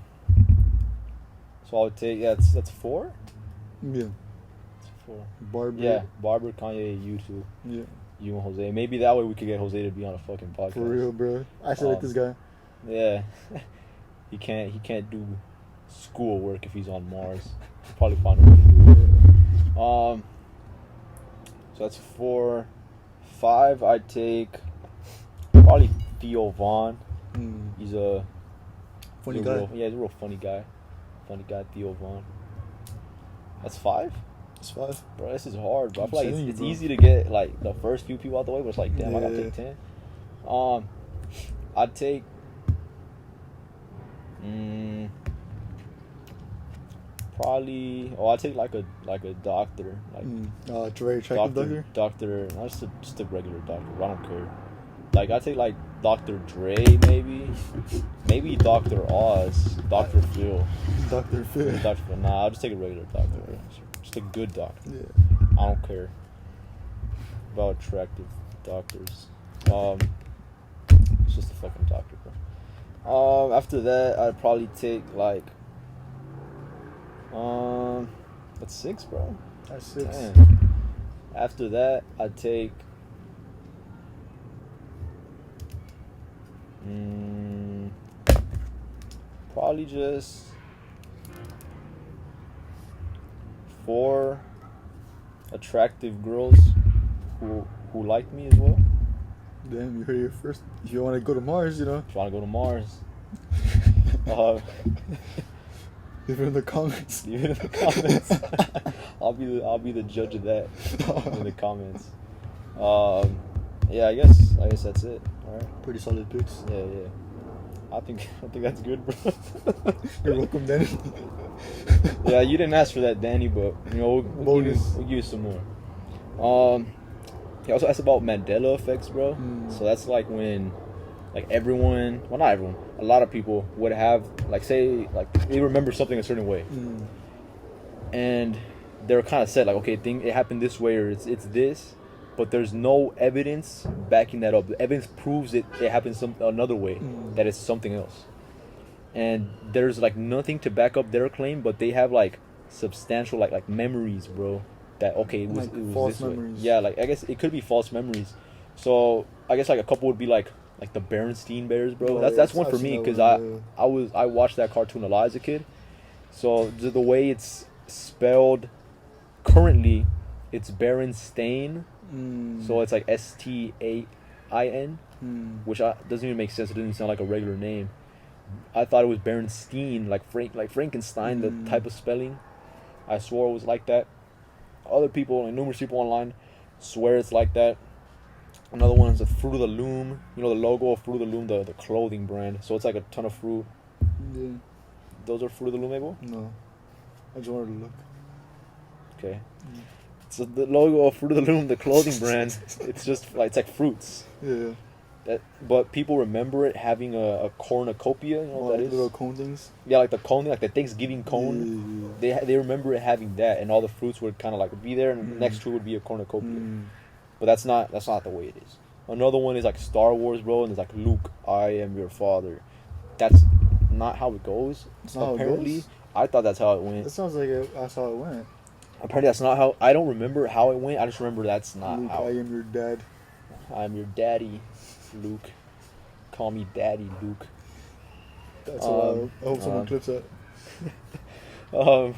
I would take that's 4. Yeah. That's 4. Barber. Yeah, Barber, Kanye, you two, Yeah. you and Jose. Maybe that way we could get Jose to be on a fucking podcast. For real, bro. I select this guy. Yeah. he can't do school work if he's on Mars. He'll probably find a way to do it. So that's 4. 5, I'd take probably Theo Vaughn. He's a Funny he's guy. He's a real funny guy. Theo Vaughn. That's 5? It's 5. Bro, this is hard, bro. I I'm feel like telling you, it's bro. easy to get like the first few people out the way, but it's like, damn, I gotta Yeah. take 10. I'd take probably I'd take like a doctor, like Very attractive doctor. not just a regular doctor. I don't care. Like I take like Dr. Dre, maybe Dr. Oz, Dr. Phil. Dr. Phil. Dr. Phil. Nah, I'll just take a regular doctor. Just a good doctor. Yeah. I don't care about attractive doctors. It's just a fucking doctor, bro. After that, I'd probably take like that's 6, bro. That's 6. Damn. After that, I'd take probably just 4 attractive girls who like me as well. Damn, you heard it here first. If you want to go to Mars, If you want to go to Mars, leave it in the comments. leave it in the comments. I'll be the judge of that in the comments. Yeah, I guess that's it. All right. Pretty solid picks. Yeah. I think that's good, bro. You're welcome, Danny. Yeah, you didn't ask for that, Danny, but we'll Bonus. give you some more. He also asked about Mandela effects, bro. So that's like when, like everyone, well not everyone, a lot of people would have like say like they remember something a certain way, and they're kind of set like okay, it happened this way or it's this, but there's no evidence backing that up. The evidence proves it happened another way, that it's something else, and there's like nothing to back up their claim, but they have like substantial like memories, bro. That okay, it was false this memories. way. Yeah, like I guess it could be false memories. So I guess like a couple would be like like the Berenstein Bears, bro. Oh, That's yeah, one for I've me seen that because one, I watched that cartoon a lot as a kid. So the way it's spelled currently, it's Berenstain. So it's like Stain, which doesn't even make sense. It doesn't sound like a regular name. I thought it was Berenstein, like Frankenstein, the type of spelling. I swore it was like that. Other people, and numerous people online, swear it's like that. Another one is the Fruit of the Loom. You know the logo of Fruit of the Loom, the clothing brand. So it's like a ton of fruit. Yeah. Those are Fruit of the Loom, Abel? No. I just wanted to look. Okay. So the logo of Fruit of the Loom, the clothing brand, it's just like it's like fruits. Yeah. But people remember it having a cornucopia. You know what that is? Little cone things. Yeah, like the cone, like the Thanksgiving cone. Yeah. They remember it having that, and all the fruits would kind of like be there, and next to it would be a cornucopia. But that's not the way it is. Another one is like Star Wars, bro, and it's like Luke, I am your father. That's not how it goes. It's not apparently, how it goes? I thought that's how it went. That sounds like that's how it went. Apparently, that's not how. I don't remember how it went. I just remember that's not Luke, how. I am your dad. I'm your daddy, Luke. Call me Daddy, Luke. That's I hope someone clips that. So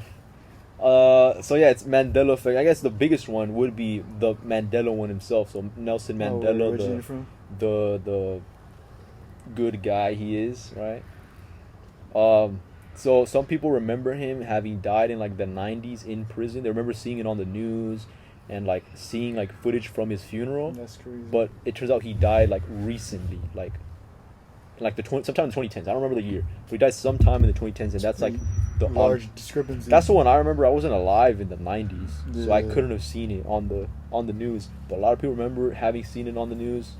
yeah, it's Mandela effect. I guess the biggest one would be the Mandela one himself. So Nelson Mandela, the good guy he is, right? So some people remember him having died in like the 90s in prison. They remember seeing it on the news and like seeing like footage from his funeral. That's crazy. But it turns out he died like recently, like sometime in the 2010s. I don't remember the year. But he died sometime in the 2010s, and that's like the large discrepancy. That's the one I remember. I wasn't alive in the 90s, so I Yeah. couldn't have seen it on the news. But a lot of people remember having seen it on the news.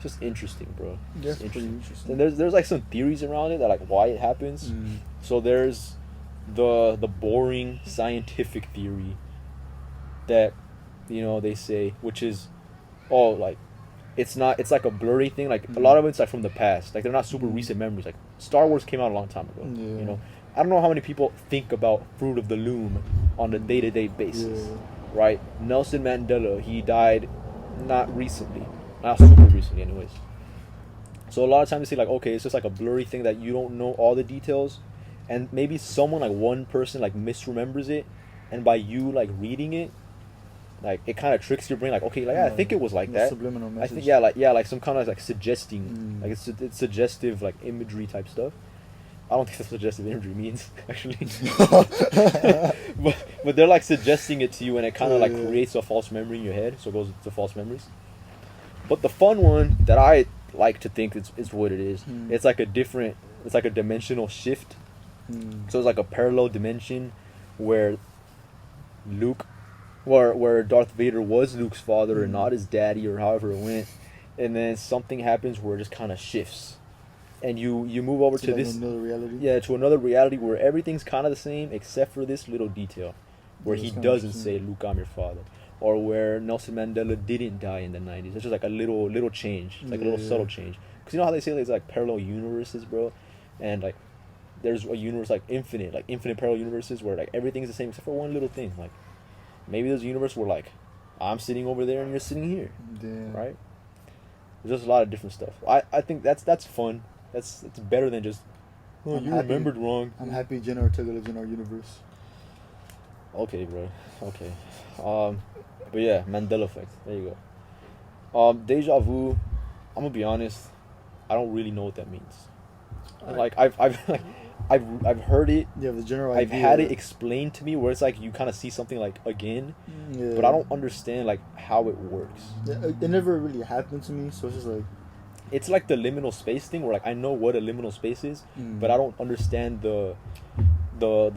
Just interesting, bro. Yeah, Just pretty interesting. And there's like some theories around it that like why it happens. So there's the boring scientific theory that they say, which is like it's like a blurry thing. Like a lot of it's like from the past. Like they're not super recent memories. Like Star Wars came out a long time ago. Yeah. I don't know how many people think about Fruit of the Loom on a day-to-day basis. Yeah. Right? Nelson Mandela, he died not recently. Not super recently anyways. So a lot of times they say like, okay, it's just like a blurry thing that you don't know all the details, and maybe someone, like one person, like misremembers it, and by you like reading it, like it kind of tricks your brain, like, okay, like I think it was like that. Subliminal message. I think like some kind of like suggesting, like it's suggestive like imagery type stuff. I don't think that's what suggestive imagery means actually, but they're like suggesting it to you, and it kind of like creates a false memory in your head, so it goes to false memories. But the fun one that I like to think is what it is. It's like a dimensional shift. So it's like a parallel dimension where where Darth Vader was Luke's father and not his daddy, or however it went, and then something happens where it just kind of shifts, and you move over to this another reality. Yeah, to another reality where everything's kind of the same except for this little detail where he doesn't say, Luke, I'm your father. Or where Nelson Mandela didn't die in the 90s. It's just like a little change. It's like a little subtle change. Because you know how they say there's like parallel universes, bro? And like there's a universe like infinite parallel universes where like everything's the same except for one little thing. Like maybe there's a universe where like I'm sitting over there and you're sitting here. Damn. Right? There's just a lot of different stuff. I think that's fun. It's better than just remembered wrong. I'm happy Jenna Ortega lives in our universe. Okay, bro. Okay. But yeah, Mandela effect. There you go. Deja vu. I'm gonna be honest. I don't really know what that means. Like I've heard it. Yeah, the general I've idea. had it explained to me where it's like you kind of see something like again, but I don't understand like how it works. It never really happened to me, so it's just like. It's like the liminal space thing where like I know what a liminal space is, but I don't understand the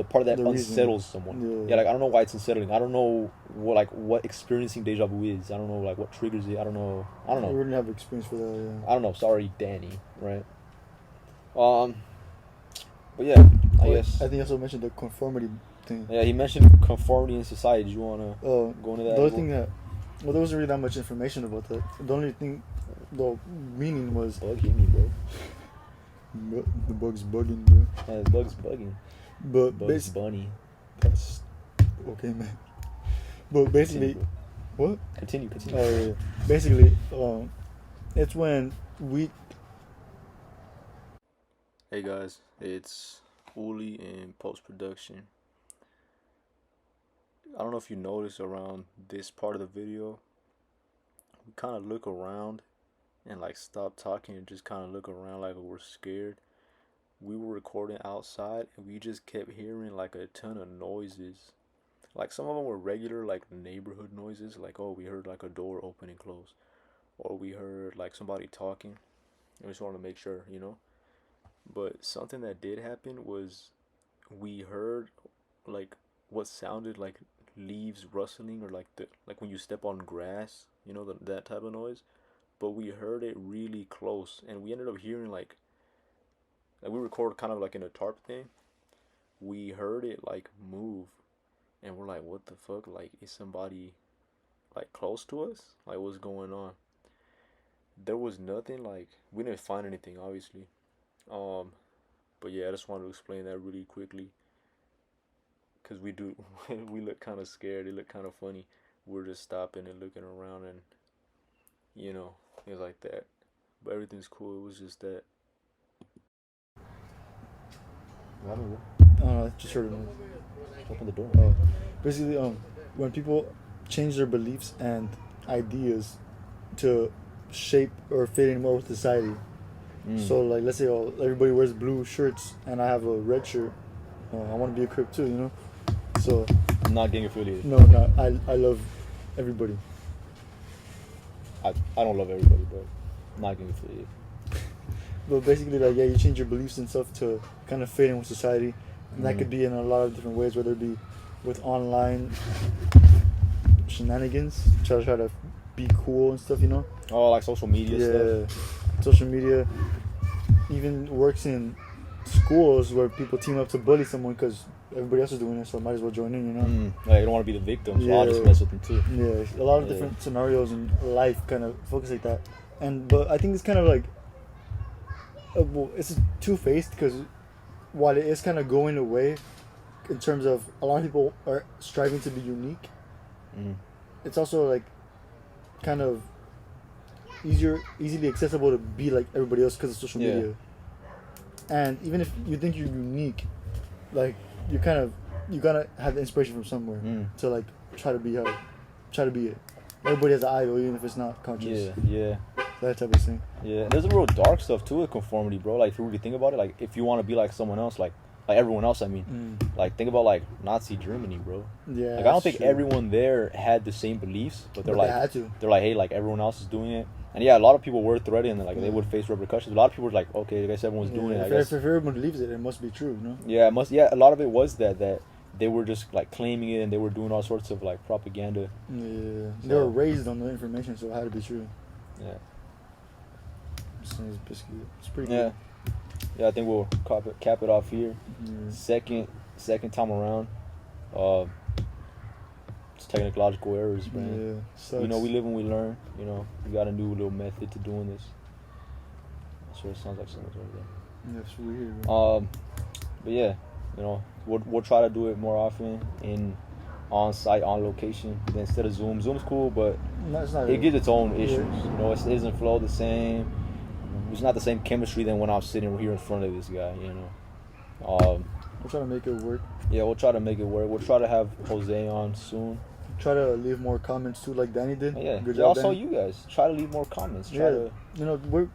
part that unsettles someone. Yeah, like I don't know why it's unsettling. I don't know what experiencing deja vu is. I don't know like what triggers it. I don't know. I wouldn't have experience for that. Yeah. I don't know. Sorry, Danny. Right. But yeah, I guess. I think he also mentioned the conformity thing. Yeah, he mentioned conformity in society. Do you wanna go into that? The only thing that, there wasn't really that much information about that. The only thing, the meaning was. Bug hit me, bro. The bug's bugging, bro. Yeah, the bug's bugging. But Bugs Bunny. That's okay, man. But basically, Continue. what? Continue. Oh yeah. Basically, it's when Hey guys, it's Uli in post-production. I don't know if you noticed around this part of the video, we kind of look around and like stop talking and just kind of look around like we're scared. We were recording outside and we just kept hearing like a ton of noises. Like some of them were regular like neighborhood noises, like oh we heard like a door open and close, or we heard like somebody talking. And we just wanted to make sure, you know. But something that did happen was we heard like what sounded like leaves rustling, or like when you step on grass, you know, that type of noise. But we heard it really close, and we ended up hearing like we record kind of like in a tarp thing. We heard it like move, and we're like, what the fuck? Like, is somebody like close to us? Like, what's going on? There was nothing, like we didn't find anything, obviously. But yeah, I just wanted to explain that really quickly, because we look kind of scared. It looked kind of funny. We're just stopping and looking around, and you know, things like that. But everything's cool. It was just that. I just heard a noise. Open the door. Basically, when people change their beliefs and ideas to shape or fit in more with society. So like, let's say everybody wears blue shirts and I have a red shirt. I want to be a Crip too, you know. So I'm not gang affiliated. No, I love everybody. I don't love everybody, but I'm not gang affiliated. But basically, like, yeah, you change your beliefs and stuff to kind of fit in with society, and that could be in a lot of different ways, whether it be with online shenanigans, try to be cool and stuff, you know. Oh, like social media stuff. Social media. Even works in schools where people team up to bully someone because everybody else is doing it, so I might as well join in, you know. Like, you don't want to be the victim, so I'll just mess with them too. Yeah, a lot of different scenarios in life kind of focus like that, but I think it's kind of like it's two-faced, because while it is kind of going away in terms of a lot of people are striving to be unique, it's also like kind of easily accessible to be like everybody else because of social media. And even if you think you're unique, like you gotta have the inspiration from somewhere to like try to be it. Everybody has an idol, even if it's not conscious. Yeah. That type of thing. Yeah, there's a real dark stuff to it, conformity, bro. Like, if you really think about it, like, if you want to be like someone else, like everyone else, I mean, like, think about like Nazi Germany, bro. Yeah. Like, I don't think everyone there had the same beliefs, but they're had to. They're like, hey, like everyone else is doing it, and yeah, a lot of people were threatened, and like they would face repercussions. A lot of people were like, okay, I guess everyone's doing it. I guess if everyone believes it, it must be true, you know. Yeah, it must. Yeah, a lot of it was that they were just like claiming it, and they were doing all sorts of like propaganda. Yeah, they were raised on the information, so it had to be true. Yeah. It's pretty good. Yeah, I think we'll cap it off here. Second time around. It's technological errors, man. Yeah, you know, we live and we learn. You know, we got a new little method to doing this. I swear it sounds like someone's over there. Yeah, it's weird. But yeah, you know, we'll try to do it more often on site, on location, instead of Zoom. Zoom's cool, but it gives its own issues. You know, it doesn't flow the same. It's not the same chemistry than when I'm sitting here in front of this guy, you know. We'll try to make it work. Yeah, we'll try to make it work. We'll try to have Jose on soon. Try to leave more comments too, like Danny did. Yeah, good job, also Danny. you guys try to leave more comments. Try to, you know,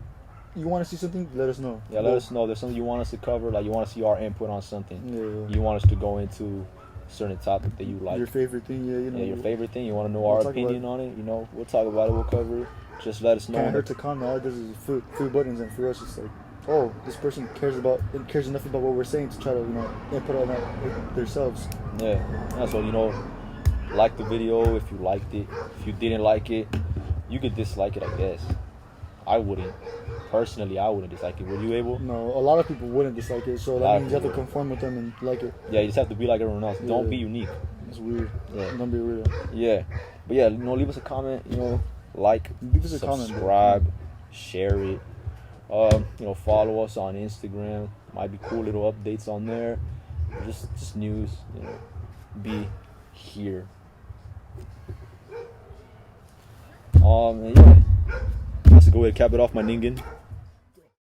you want to see something, let us know. Yeah, let us know. There's something you want us to cover, like you want to see our input on something. Yeah. You want us to go into a certain topic that you like. Your favorite thing, you know. Yeah, your favorite thing. You want to know our opinion on it. You know, we'll talk about it. We'll cover it. Just let us know. Can't hurt to comment. All it does is free buttons, and for us, it's like, oh, this person cares enough about what we're saying to try to, you know, input on that themselves. Yeah. So, you know, like the video if you liked it. If you didn't like it, you could dislike it, I guess. I wouldn't. Personally, I wouldn't dislike it. Would you, Abel? No, a lot of people wouldn't dislike it, so that means you have to conform with them and like it. Yeah, you just have to be like everyone else. Don't be unique. It's weird. Yeah. Don't be weird. Yeah. But yeah, you know, leave us a comment, you know, leave us a comment, subscribe, share it. You know, follow us on Instagram. Might be cool little updates on there. Just news, you know. Be here. And yeah. that's a good way to cap it off, my ningen.